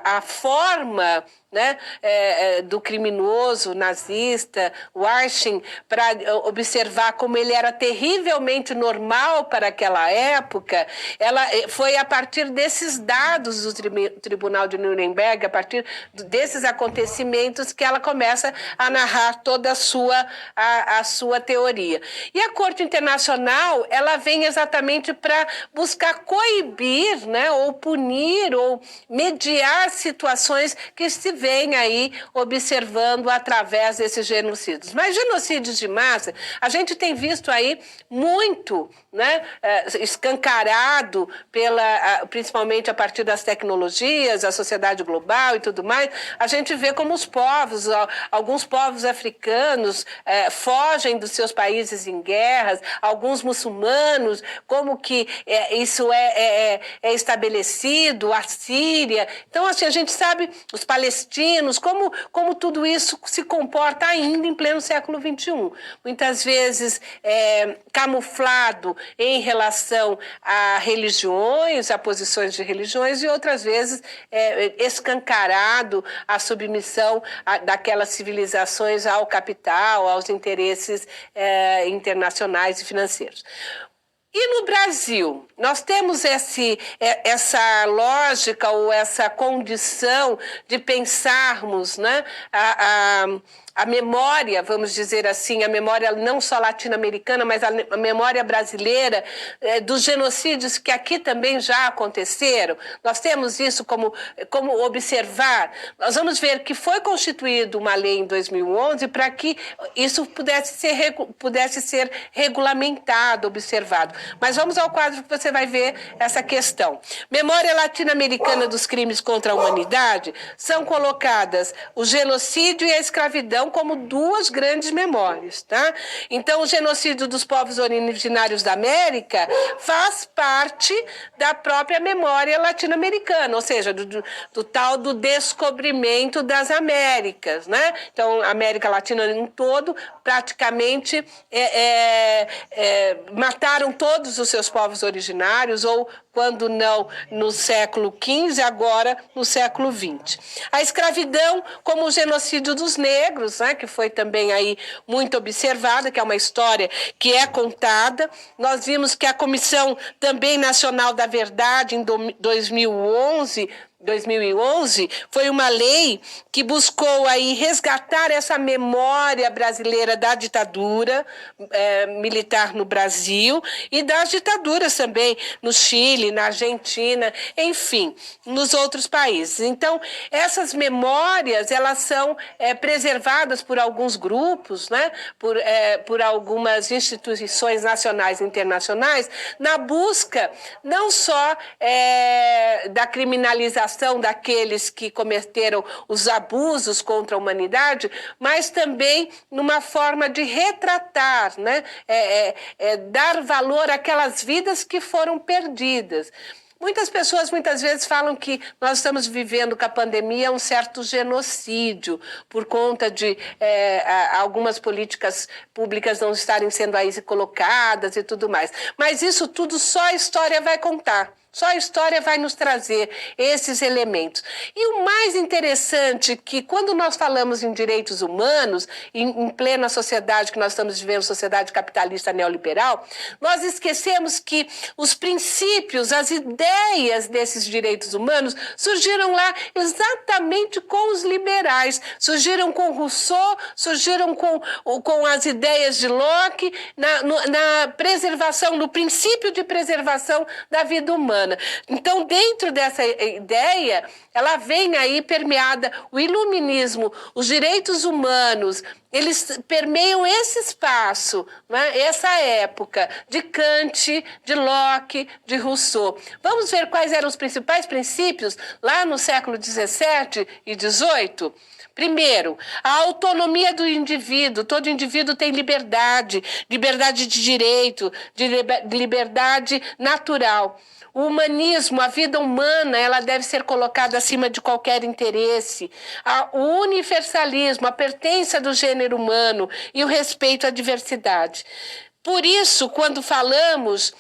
a forma, né, do criminoso nazista, o Arching, para observar como ele era terrivelmente normal para aquela época, foi a partir desses dados do Tribunal de Nuremberg, a partir desses acontecimentos, que ela começa a narrar toda a sua teoria. E a Corte Internacional, ela vem exatamente para buscar coibir, né, ou punir, ou mediar situações que se vem aí observando através desses genocídios. Mas genocídios de massa, a gente tem visto aí muito, né, escancarado principalmente a partir das tecnologias, a sociedade global e tudo mais. A gente vê como alguns povos africanos fogem dos seus países em guerras, alguns muçulmanos, como que isso é estabelecido sido a Síria. Então, assim, a gente sabe, os palestinos, como tudo isso se comporta ainda em pleno século XXI. Muitas vezes camuflado em relação a religiões, a posições de religiões, e outras vezes escancarado a submissão daquelas civilizações ao capital, aos interesses internacionais e financeiros. E no Brasil, nós temos essa lógica ou essa condição de pensarmos, né, a memória, vamos dizer assim, a memória não só latino-americana, mas a memória brasileira dos genocídios que aqui também já aconteceram. Nós temos isso como observar. Nós vamos ver que foi constituída uma lei em 2011 para que isso pudesse ser regulamentado, observado. Mas vamos ao quadro que você vai ver essa questão. Memória latino-americana dos crimes contra a humanidade são colocadas o genocídio e a escravidão como duas grandes memórias, tá? Então, o genocídio dos povos originários da América faz parte da própria memória latino-americana, ou seja, do tal do descobrimento das Américas, né? Então, a América Latina em todo, praticamente, mataram todos os seus povos originários, ou, quando não, no século XV, agora no século XX. A escravidão como o genocídio dos negros, né, que foi também aí muito observada, que é uma história que é contada. Nós vimos que a Comissão também Nacional da Verdade, em 2011, foi uma lei que buscou aí resgatar essa memória brasileira da ditadura militar no Brasil e das ditaduras também no Chile, na Argentina, enfim, nos outros países. Então, essas memórias, elas são preservadas por alguns grupos, né, por algumas instituições nacionais e internacionais, na busca não só da criminalização daqueles que cometeram os abusos contra a humanidade, mas também numa forma de retratar, né? Dar valor àquelas vidas que foram perdidas. Muitas pessoas, muitas vezes, falam que nós estamos vivendo com a pandemia um certo genocídio por conta de algumas políticas públicas não estarem sendo aí colocadas e tudo mais. Mas isso tudo só a história vai contar. Só a história vai nos trazer esses elementos. E o mais interessante é que quando nós falamos em direitos humanos, em plena sociedade que nós estamos vivendo, sociedade capitalista neoliberal, nós esquecemos que os princípios, as ideias desses direitos humanos surgiram lá exatamente com os liberais, surgiram com Rousseau, surgiram com as ideias de Locke, na preservação, no princípio de preservação da vida humana. Então, dentro dessa ideia, ela vem aí permeada, o iluminismo, os direitos humanos, eles permeiam esse espaço, né? Essa época de Kant, de Locke, de Rousseau. Vamos ver quais eram os principais princípios lá no século XVII e XVIII? Primeiro, a autonomia do indivíduo. Todo indivíduo tem liberdade, liberdade de direito, de liberdade natural. O humanismo, a vida humana, ela deve ser colocada acima de qualquer interesse. O universalismo, a pertença do gênero humano e o respeito à diversidade. Por isso, quando falamos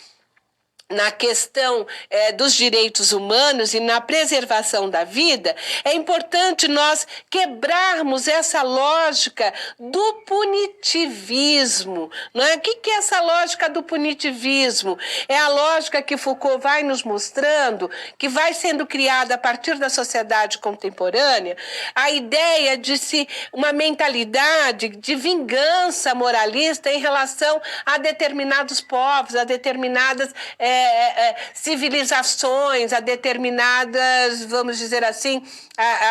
na questão dos direitos humanos e na preservação da vida, é importante nós quebrarmos essa lógica do punitivismo. Não é? O que é essa lógica do punitivismo? É a lógica que Foucault vai nos mostrando, que vai sendo criada a partir da sociedade contemporânea, a ideia de uma mentalidade de vingança moralista em relação a determinados povos, a determinadas civilizações, a determinadas, vamos dizer assim,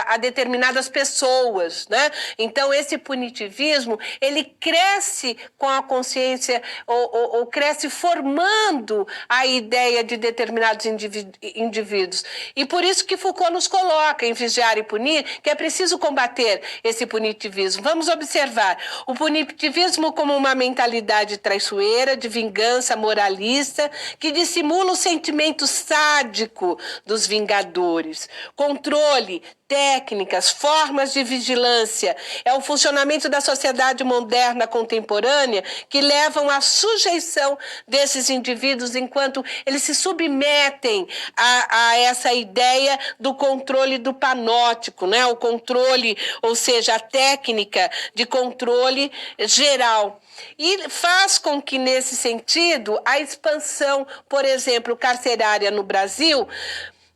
a determinadas pessoas, né? Então, esse punitivismo, ele cresce com a consciência, ou cresce formando a ideia de determinados indivíduos. E por isso que Foucault nos coloca em Vigiar e Punir, que é preciso combater esse punitivismo. Vamos observar o punitivismo como uma mentalidade traiçoeira, de vingança moralista, que dissimula estimula o sentimento sádico dos vingadores. Controle, técnicas, formas de vigilância. É o funcionamento da sociedade moderna contemporânea que levam à sujeição desses indivíduos enquanto eles se submetem a essa ideia do controle do panóptico, né? O controle, ou seja, a técnica de controle geral. E faz com que, nesse sentido, a expansão, por exemplo, carcerária no Brasil,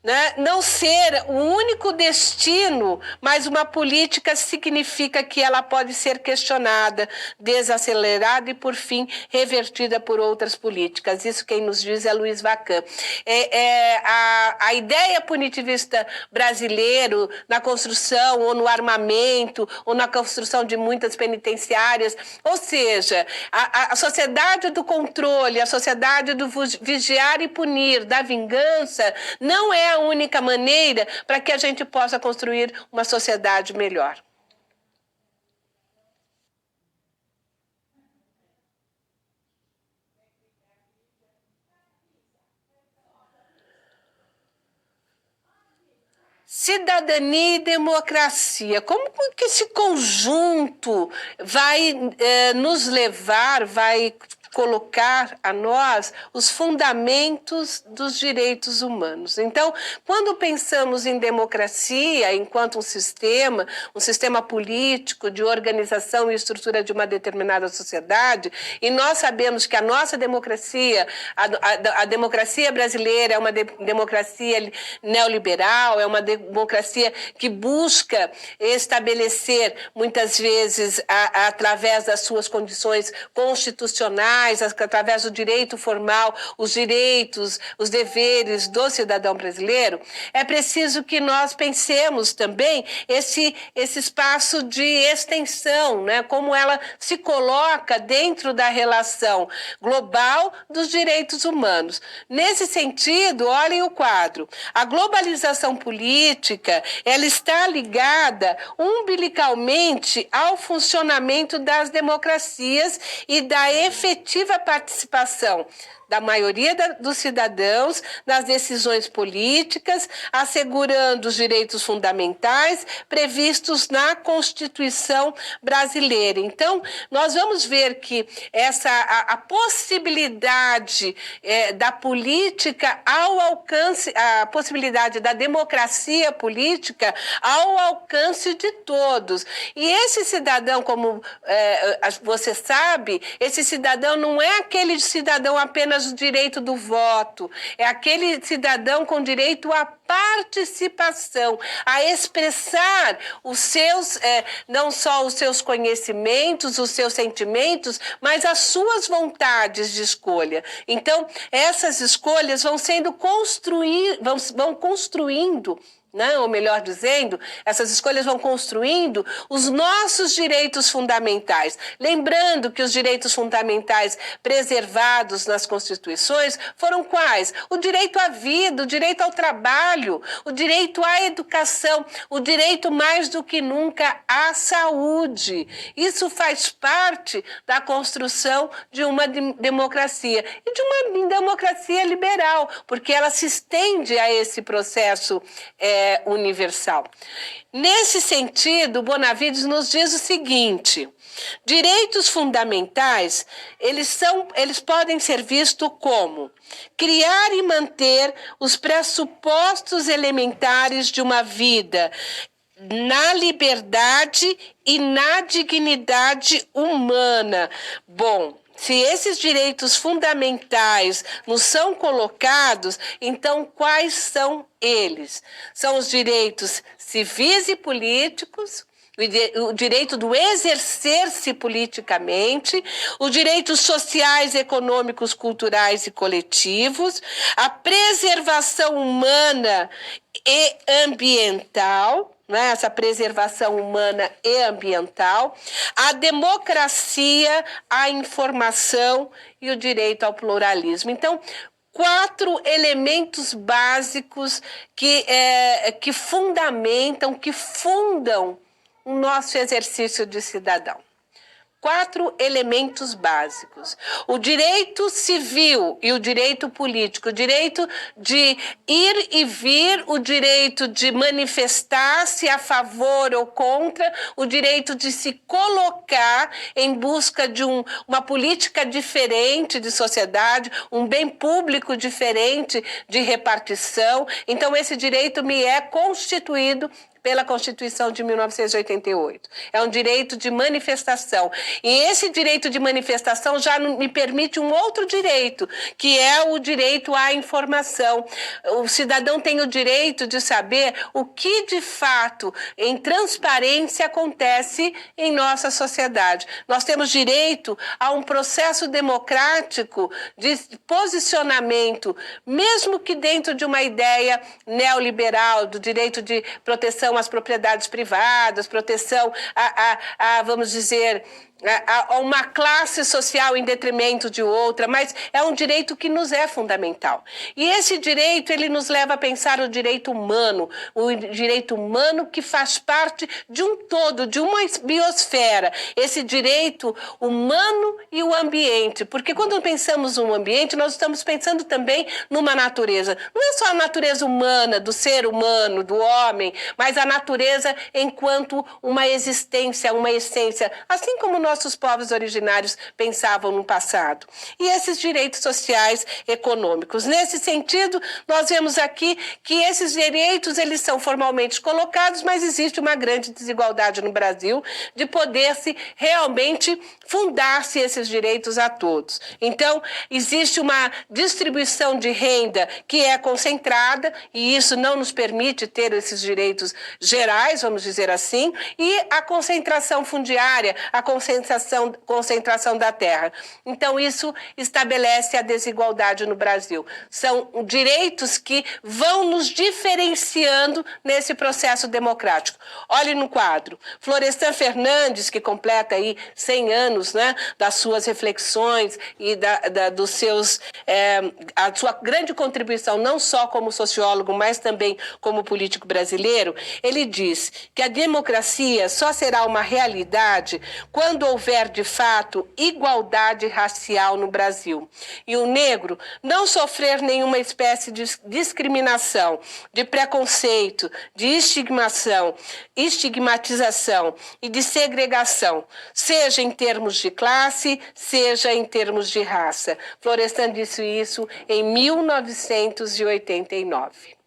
né, não ser o único destino, mas uma política significa que ela pode ser questionada, desacelerada e, por fim, revertida por outras políticas. Isso quem nos diz é Luiz Vacan. A ideia punitivista brasileira na construção ou no armamento ou na construção de muitas penitenciárias, ou seja, a sociedade do controle, a sociedade do vigiar e punir, da vingança, não é a única maneira para que a gente possa construir uma sociedade melhor. Cidadania e democracia. Como que esse conjunto vai nos levar, vai colocar a nós os fundamentos dos direitos humanos? Então, quando pensamos em democracia enquanto um sistema político de organização e estrutura de uma determinada sociedade, e nós sabemos que a nossa democracia, a democracia brasileira é uma democracia neoliberal, é uma democracia que busca estabelecer, muitas vezes, através das suas condições constitucionais, através do direito formal, os direitos, os deveres do cidadão brasileiro, é preciso que nós pensemos também esse espaço de extensão, né? Como ela se coloca dentro da relação global dos direitos humanos. Nesse sentido, olhem o quadro. A globalização política, ela está ligada umbilicalmente ao funcionamento das democracias e da efetiva participação da maioria dos cidadãos nas decisões políticas, assegurando os direitos fundamentais previstos na Constituição brasileira. Então, nós vamos ver que a possibilidade da política ao alcance, a possibilidade da democracia política ao alcance de todos. E esse cidadão, como você sabe, esse cidadão não é aquele cidadão apenas o direito do voto, é aquele cidadão com direito à participação, a expressar os seus, não só os seus conhecimentos, os seus sentimentos, mas as suas vontades de escolha. Então, essas escolhas vão sendo vão construindo, né? Ou melhor dizendo, essas escolhas vão construindo os nossos direitos fundamentais. Lembrando que os direitos fundamentais preservados nas constituições foram quais? O direito à vida, o direito ao trabalho, o direito à educação, o direito mais do que nunca à saúde. Isso faz parte da construção de uma democracia e de uma democracia liberal, porque ela se estende a esse processo universal. Nesse sentido, Bonavides nos diz o seguinte: direitos fundamentais, eles podem ser vistos como criar e manter os pressupostos elementares de uma vida na liberdade e na dignidade humana. Bom, se esses direitos fundamentais nos são colocados, então quais são eles? São os direitos civis e políticos, o direito do exercer-se politicamente, os direitos sociais, econômicos, culturais e coletivos, a preservação humana e ambiental, né? Essa preservação humana e ambiental, a democracia, a informação e o direito ao pluralismo. Então, 4 elementos básicos que fundamentam, que fundam o nosso exercício de cidadão. 4 elementos básicos: o direito civil e o direito político, o direito de ir e vir, o direito de manifestar-se a favor ou contra, o direito de se colocar em busca de uma política diferente de sociedade, um bem público diferente de repartição. Então, esse direito me é constituído pela Constituição de 1988. É um direito de manifestação. E esse direito de manifestação já me permite um outro direito, que é o direito à informação. O cidadão tem o direito de saber o que, de fato, em transparência, acontece em nossa sociedade. Nós temos direito a um processo democrático de posicionamento, mesmo que dentro de uma ideia neoliberal, do direito de proteção às propriedades privadas, proteção vamos dizer, a uma classe social em detrimento de outra, mas é um direito que nos é fundamental. E esse direito, ele nos leva a pensar o direito humano que faz parte de um todo, de uma biosfera, esse direito humano e o ambiente, porque quando pensamos no ambiente, nós estamos pensando também numa natureza. Não é só a natureza humana, do ser humano, do homem, mas a natureza enquanto uma existência, uma essência, assim como nossos povos originários pensavam no passado. E esses direitos sociais econômicos. Nesse sentido, nós vemos aqui que esses direitos, eles são formalmente colocados, mas existe uma grande desigualdade no Brasil de poder-se realmente fundar-se esses direitos a todos. Então, existe uma distribuição de renda que é concentrada, e isso não nos permite ter esses direitos gerais, vamos dizer assim, e a concentração fundiária, a concentração da terra. Então, isso estabelece a desigualdade no Brasil. São direitos que vão nos diferenciando nesse processo democrático. Olhe no quadro. Florestan Fernandes, que completa aí 100 anos, né, das suas reflexões e dos seus, a sua grande contribuição, não só como sociólogo, mas também como político brasileiro, ele diz que a democracia só será uma realidade quando houver, de fato, igualdade racial no Brasil. E o negro não sofrer nenhuma espécie de discriminação, de preconceito, de estigmatização e de segregação, seja em termos de classe, seja em termos de raça. Florestan disse isso em 1989.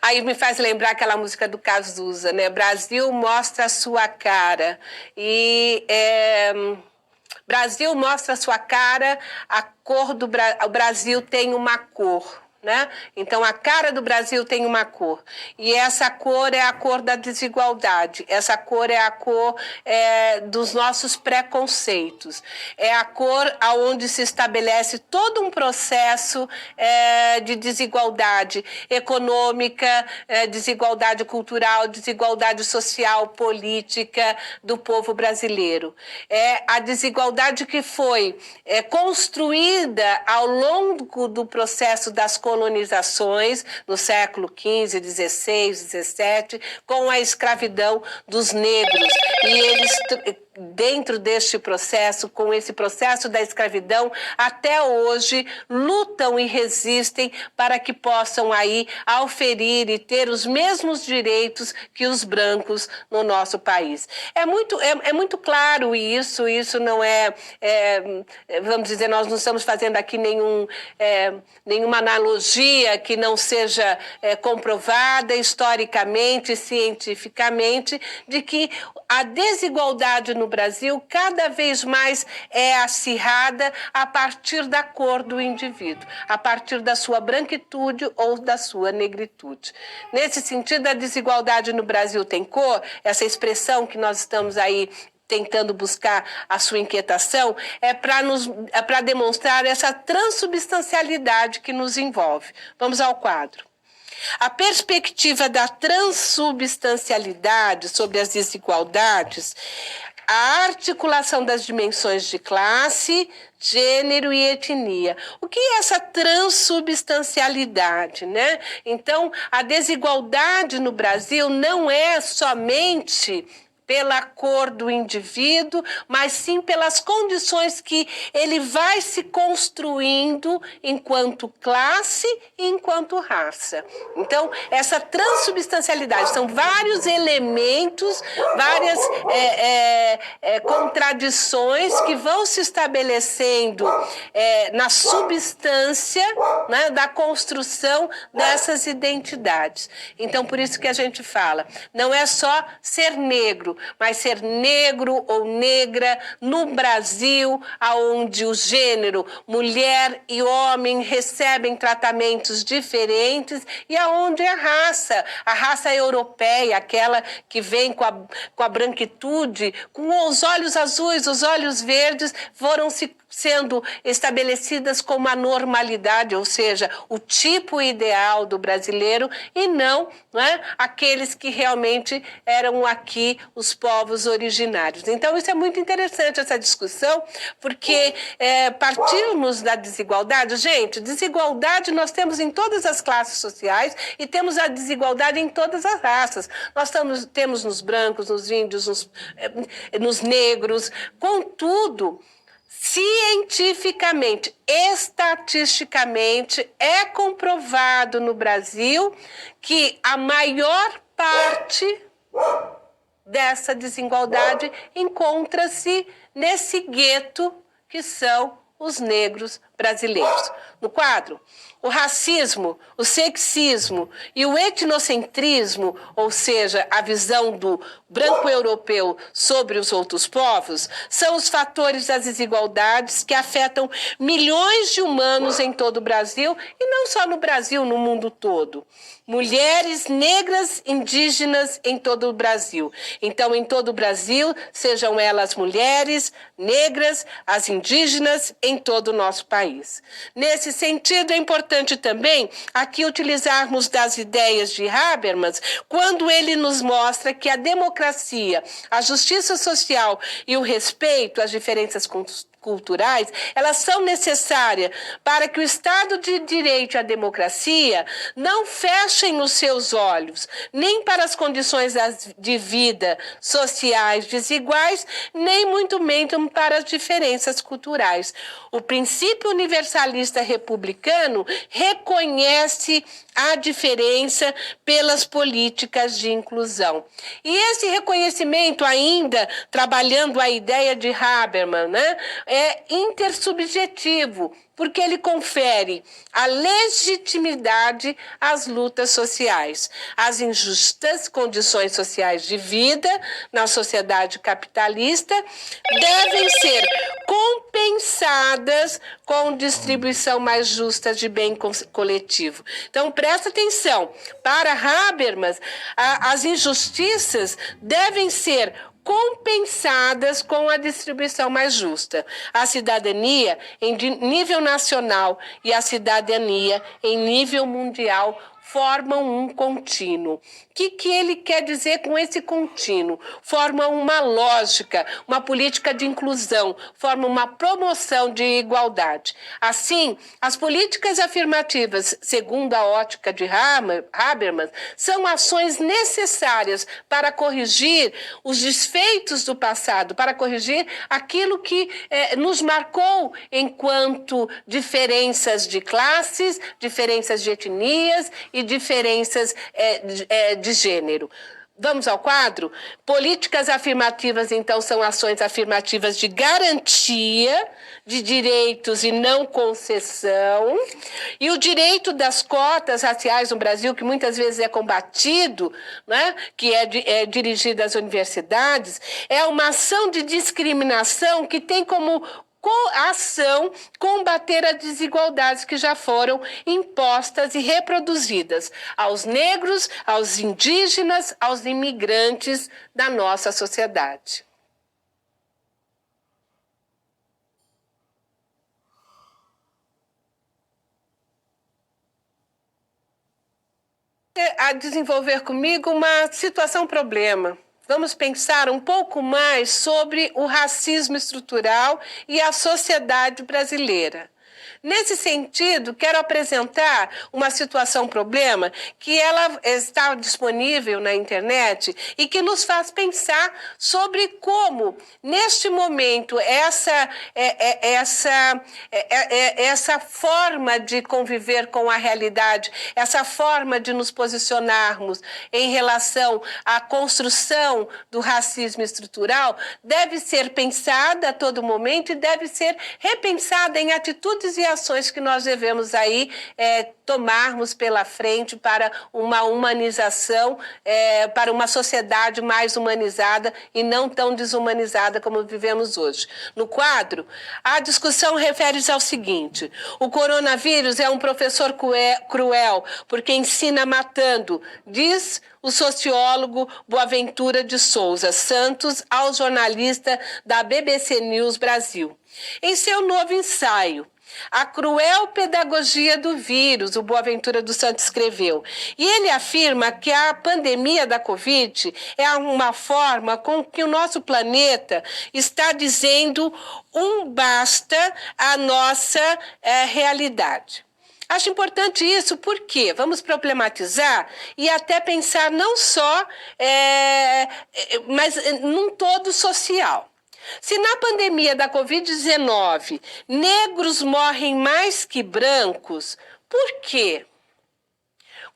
Aí me faz lembrar aquela música do Cazuza, né? Brasil mostra a sua cara. Brasil mostra a sua cara, o Brasil tem uma cor. Né? Então, a cara do Brasil tem uma cor. E essa cor é a cor da desigualdade. Essa cor é a cor dos nossos preconceitos. É a cor onde se estabelece todo um processo de desigualdade econômica, desigualdade cultural, desigualdade social, política do povo brasileiro. É a desigualdade que foi construída ao longo do processo das colonizações no século XV, XVI, XVII, com a escravidão dos negros. E eles, dentro deste processo, com esse processo da escravidão, até hoje lutam e resistem para que possam aí auferir e ter os mesmos direitos que os brancos no nosso país. É muito claro isso não vamos dizer, nós não estamos fazendo aqui nenhuma analogia que não seja comprovada historicamente, cientificamente, de que a desigualdade no Brasil cada vez mais é acirrada a partir da cor do indivíduo, a partir da sua branquitude ou da sua negritude. Nesse sentido, a desigualdade no Brasil tem cor, essa expressão que nós estamos aí tentando buscar a sua inquietação, é para demonstrar essa transubstancialidade que nos envolve. Vamos ao quadro. A perspectiva da transubstancialidade sobre as desigualdades a articulação das dimensões de classe, gênero e etnia. O que é essa transubstancialidade, né? Então, a desigualdade no Brasil não é somente pela cor do indivíduo, mas sim pelas condições que ele vai se construindo enquanto classe e enquanto raça. Então, essa transubstancialidade são vários elementos, várias contradições que vão se estabelecendo na substância, né, da construção dessas identidades. Então, por isso que a gente fala, não é só ser negro, mas ser negro ou negra no Brasil, onde o gênero mulher e homem recebem tratamentos diferentes, e aonde a raça europeia, aquela que vem com a branquitude, com os olhos azuis, os olhos verdes, foram sendo estabelecidas como a normalidade, ou seja, o tipo ideal do brasileiro, e não, aqueles que realmente eram aqui os povos originários. Então, isso é muito interessante, essa discussão, porque partirmos da desigualdade, gente, desigualdade nós temos em todas as classes sociais e temos a desigualdade em todas as raças. Nós temos nos brancos, nos índios, nos negros, contudo, cientificamente, estatisticamente, é comprovado no Brasil que a maior parte dessa desigualdade encontra-se nesse gueto que são os negros brasileiros. No quadro, o racismo, o sexismo e o etnocentrismo, ou seja, a visão do branco europeu sobre os outros povos, são os fatores das desigualdades que afetam milhões de humanos em todo o Brasil, e não só no Brasil, no mundo todo. Mulheres negras indígenas em todo o Brasil. Então, em todo o Brasil, sejam elas mulheres, negras, as indígenas, em todo o nosso país. Nesse sentido, é importante também aqui utilizarmos das ideias de Habermas, quando ele nos mostra que a democracia, a justiça social e o respeito às diferenças culturais, elas são necessárias para que o Estado de Direito e a democracia não fechem os seus olhos, nem para as condições de vida sociais desiguais, nem muito menos para as diferenças culturais. O princípio universalista republicano reconhece a diferença pelas políticas de inclusão. E esse reconhecimento, ainda trabalhando a ideia de Habermas, é intersubjetivo, porque ele confere a legitimidade às lutas sociais. As injustas condições sociais de vida na sociedade capitalista devem ser compensadas com distribuição mais justa de bem coletivo. Então, presta atenção. Para Habermas, as injustiças devem ser compensadas com a distribuição mais justa. A cidadania em nível nacional e a cidadania em nível mundial formam um contínuo. O que ele quer dizer com esse contínuo? Forma uma lógica, uma política de inclusão, forma uma promoção de igualdade. Assim, as políticas afirmativas, segundo a ótica de Habermas, são ações necessárias para corrigir os desfeitos do passado, para corrigir aquilo que nos marcou enquanto diferenças de classes, diferenças de etnias e diferenças de gênero. Vamos ao quadro? Políticas afirmativas, então, são ações afirmativas de garantia de direitos e não concessão. E o direito das cotas raciais no Brasil, que muitas vezes é combatido, que é dirigido às universidades, é uma ação de discriminação que tem como ação combater as desigualdades que já foram impostas e reproduzidas aos negros, aos indígenas, aos imigrantes da nossa sociedade. A desenvolver comigo uma situação-problema. vamos pensar um pouco mais sobre o racismo estrutural e a sociedade brasileira. Nesse sentido, quero apresentar uma situação-problema que ela está disponível na internet e que nos faz pensar sobre como, neste momento, essa forma de conviver com a realidade, essa forma de nos posicionarmos em relação à construção do racismo estrutural deve ser pensada a todo momento e deve ser repensada em atitudes e ações que nós devemos aí tomarmos pela frente para uma humanização, para uma sociedade mais humanizada e não tão desumanizada como vivemos hoje. No quadro, a discussão refere-se ao seguinte: o coronavírus é um professor cruel porque ensina matando, diz o sociólogo Boaventura de Souza Santos ao jornalista da BBC News Brasil. Em seu novo ensaio, A Cruel Pedagogia do Vírus, o Boaventura dos Santos escreveu. E ele afirma que a pandemia da Covid é uma forma com que o nosso planeta está dizendo um basta à nossa realidade. Acho importante isso porque vamos problematizar e até pensar não só, mas num todo social. Se na pandemia da Covid-19 negros morrem mais que brancos, por quê?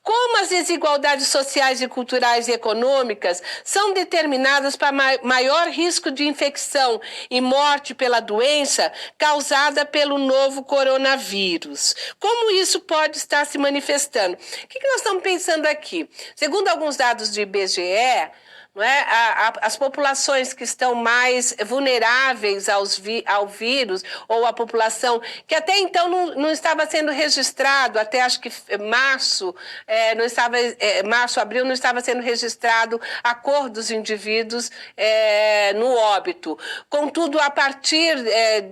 Como as desigualdades sociais e culturais e econômicas são determinadas para maior risco de infecção e morte pela doença causada pelo novo coronavírus? Como isso pode estar se manifestando? O que nós estamos pensando aqui? Segundo alguns dados do IBGE, não é? As populações que estão mais vulneráveis ao vírus, ou a população que até então não estava sendo registrado, até acho que março, abril, não estava sendo registrado a cor dos indivíduos no óbito. Contudo, a partir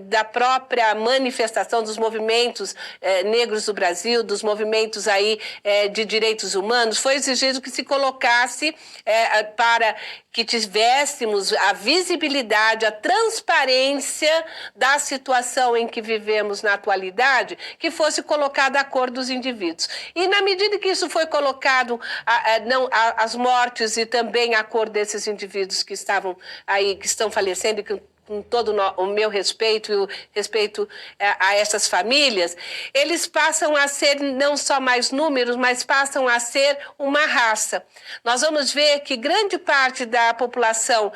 da própria manifestação dos movimentos negros do Brasil, dos movimentos aí de direitos humanos, foi exigido que se colocasse para que tivéssemos a visibilidade, a transparência da situação em que vivemos na atualidade, que fosse colocada a cor dos indivíduos. E na medida que isso foi colocado, as mortes e também a cor desses indivíduos que estavam aí, que estão falecendo e que com todo o meu respeito e o respeito a essas famílias, eles passam a ser não só mais números, mas passam a ser uma raça. Nós vamos ver que grande parte da população,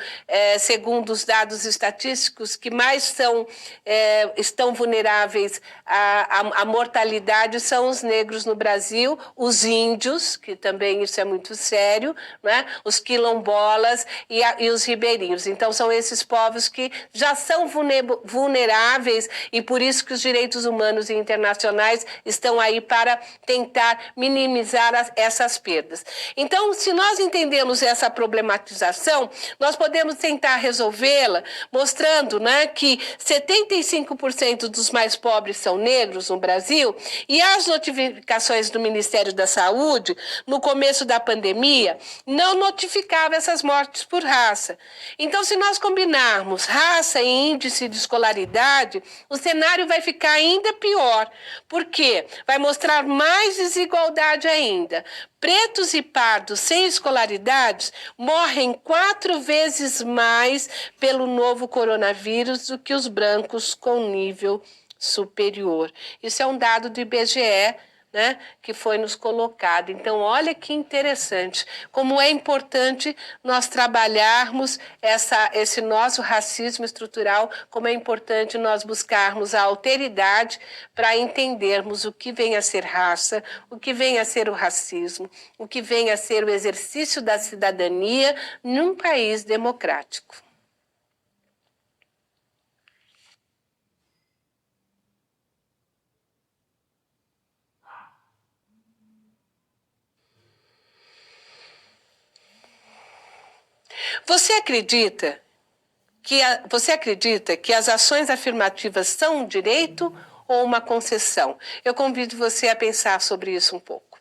segundo os dados estatísticos, que mais estão vulneráveis à mortalidade são os negros no Brasil, os índios, que também isso é muito sério, né? Os quilombolas e os ribeirinhos. Então, são esses povos que já são vulneráveis e por isso que os direitos humanos e internacionais estão aí para tentar minimizar essas perdas. Então, se nós entendemos essa problematização, nós podemos tentar resolvê-la mostrando, né, que 75% dos mais pobres são negros no Brasil e as notificações do Ministério da Saúde, no começo da pandemia, não notificavam essas mortes por raça. Então, se nós combinarmos raça e índice de escolaridade, o cenário vai ficar ainda pior. Por quê? Vai mostrar mais desigualdade ainda. Pretos e pardos sem escolaridades morrem 4 vezes mais pelo novo coronavírus do que os brancos com nível superior. Isso é um dado do IBGE, né, que foi nos colocado. Então, olha que interessante, como é importante nós trabalharmos esse nosso racismo estrutural, como é importante nós buscarmos a alteridade para entendermos o que vem a ser raça, o que vem a ser o racismo, o que vem a ser o exercício da cidadania num país democrático. Você acredita que as ações afirmativas são um direito ou uma concessão? Eu convido você a pensar sobre isso um pouco.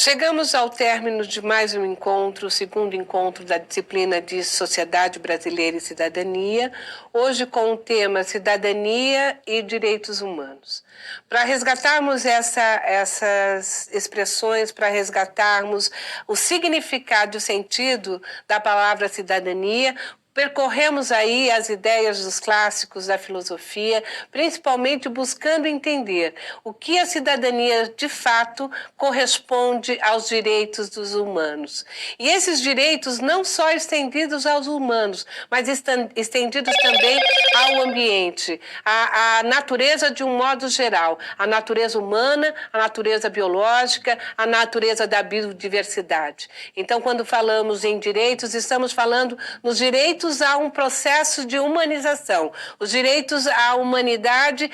Chegamos ao término de mais um encontro, o segundo encontro da disciplina de Sociedade Brasileira e Cidadania, hoje com o tema Cidadania e Direitos Humanos. Para resgatarmos essas expressões, para resgatarmos o significado e o sentido da palavra cidadania, percorremos aí as ideias dos clássicos da filosofia, principalmente buscando entender o que a cidadania de fato corresponde aos direitos dos humanos. E esses direitos não só estendidos aos humanos, mas estendidos também ao ambiente, à natureza de um modo geral, a natureza humana, a natureza biológica, a natureza da biodiversidade. Então, quando falamos em direitos, estamos falando nos direitos a um processo de humanização, os direitos à humanidade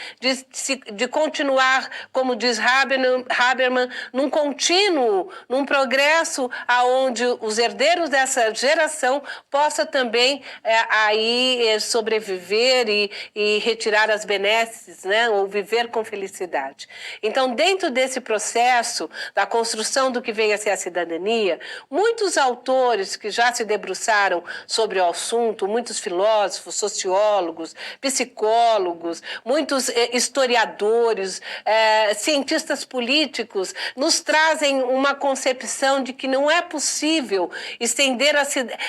de continuar, como diz Habermas, num contínuo, num progresso aonde os herdeiros dessa geração possam também sobreviver e retirar as benesses, né, ou viver com felicidade. Então, dentro desse processo da construção do que vem a ser a cidadania, muitos autores que já se debruçaram sobre o assunto, muitos filósofos, sociólogos, psicólogos, muitos historiadores, cientistas políticos, nos trazem uma concepção de que não é possível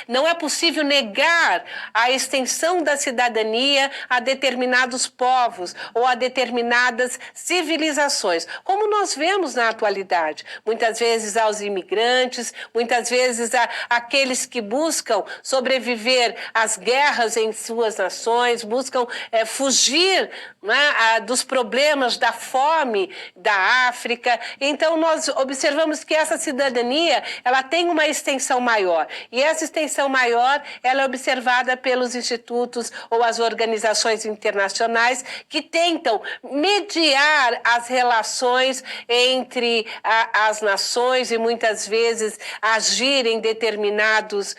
não é possível negar a extensão da cidadania a determinados povos ou a determinadas civilizações, como nós vemos na atualidade. Muitas vezes aos imigrantes, muitas vezes àqueles que buscam sobreviver às guerras em suas nações, buscam fugir, né, dos problemas da fome da África. Então, nós observamos que essa cidadania ela tem uma extensão maior. E essa extensão maior ela é observada pelos institutos ou as organizações internacionais que tentam mediar as relações entre as nações e muitas vezes agir em determinados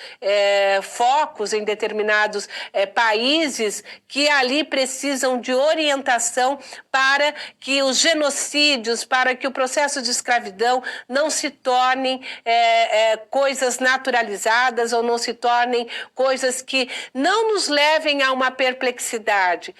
focos, em determinados países que ali precisam de orientação para que os genocídios, para que o processo de escravidão não se tornem coisas naturalizadas ou não se tornem coisas que não nos levem a uma perplexidade.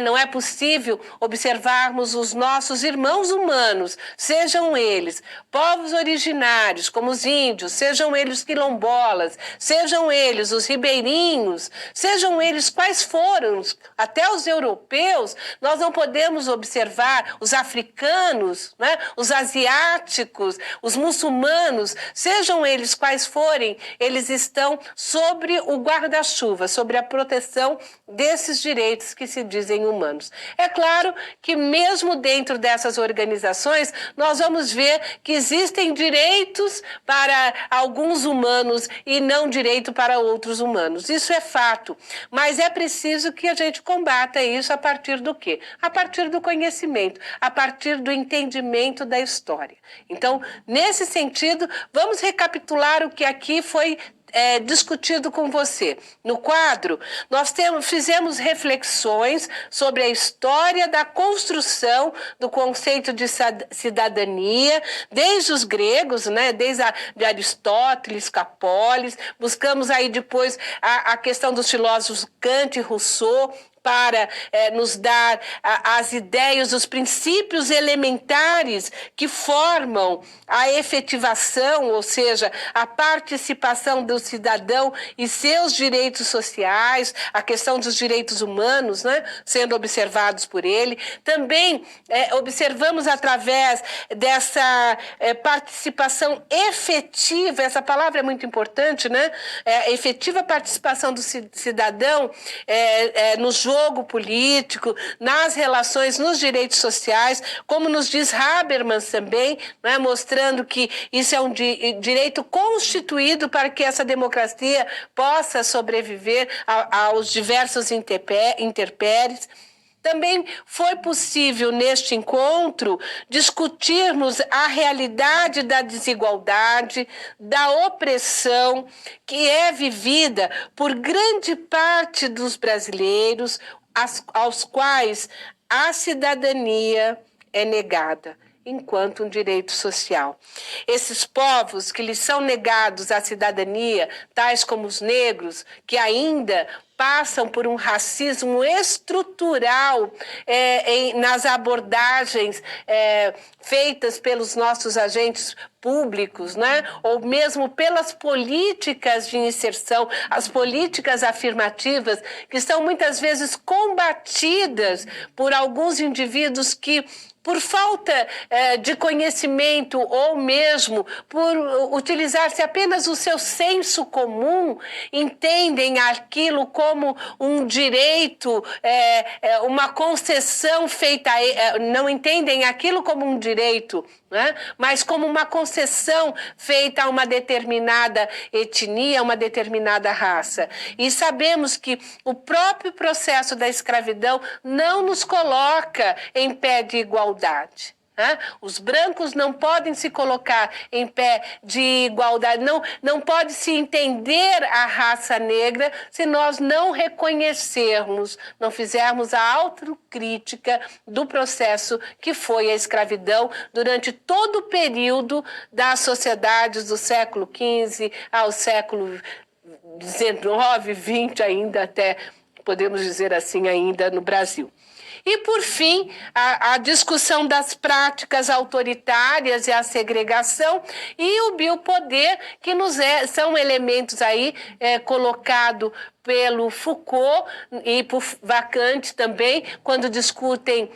Não é possível observarmos os nossos irmãos humanos, sejam eles povos originários, como os índios, sejam eles os quilombolas, sejam eles os ribeirinhos, sejam eles quais foram, até os europeus, nós não podemos observar os africanos, né, os asiáticos, os muçulmanos, sejam eles quais forem, eles estão sobre o guarda-chuva, sobre a proteção desses direitos que se dizem humanos. É claro que mesmo dentro dessas organizações, nós vamos ver que existem direitos para alguns humanos e não direito para outros humanos. Isso é fato, mas é preciso que a gente combata isso a partir do quê? A partir do conhecimento, a partir do entendimento da história. Então, nesse sentido, vamos recapitular o que aqui foi discutido com você. No quadro, nós fizemos reflexões sobre a história da construção do conceito de cidadania, desde os gregos, né, desde de Aristóteles, Capoles, buscamos aí depois a questão dos filósofos Kant e Rousseau, para nos dar as ideias, os princípios elementares que formam a efetivação, ou seja, a participação do cidadão e seus direitos sociais, a questão dos direitos humanos, né, sendo observados por ele. Também observamos através dessa participação efetiva, essa palavra é muito importante, né, efetiva participação do cidadão no jogo político, nas relações, nos direitos sociais, como nos diz Habermas também, né, mostrando que isso é um direito constituído para que essa democracia possa sobreviver aos diversos intempéries. Também foi possível, neste encontro, discutirmos a realidade da desigualdade, da opressão que é vivida por grande parte dos brasileiros, aos quais a cidadania é negada. enquanto um direito social. Esses povos que lhes são negados a cidadania, tais como os negros, que ainda passam por um racismo estrutural nas abordagens feitas pelos nossos agentes públicos, né? Ou mesmo pelas políticas de inserção, as políticas afirmativas, que são muitas vezes combatidas por alguns indivíduos que, por falta de conhecimento ou mesmo por utilizar-se apenas o seu senso comum, entendem aquilo como um direito, uma concessão feita, não entendem aquilo como um direito, né? Mas como uma concessão feita a uma determinada etnia, uma determinada raça. E sabemos que o próprio processo da escravidão não nos coloca em pé de igualdade. Os brancos não podem se colocar em pé de igualdade, não pode se entender a raça negra se nós não reconhecermos, não fizermos a autocrítica do processo que foi a escravidão durante todo o período das sociedades do século XV ao século XIX, XX, ainda até, podemos dizer assim, ainda no Brasil. E, por fim, a discussão das práticas autoritárias e a segregação e o biopoder, que são elementos aí colocados pelo Foucault e por Vacante também, quando discutem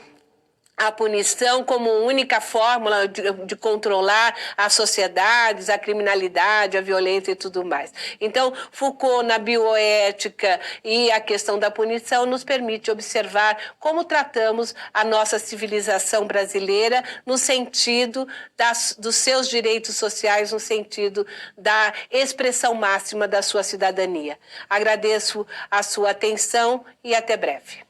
a punição como única fórmula de controlar as sociedades, a criminalidade, a violência e tudo mais. Então, Foucault, na bioética e a questão da punição, nos permite observar como tratamos a nossa civilização brasileira no sentido dos seus direitos sociais, no sentido da expressão máxima da sua cidadania. Agradeço a sua atenção e até breve.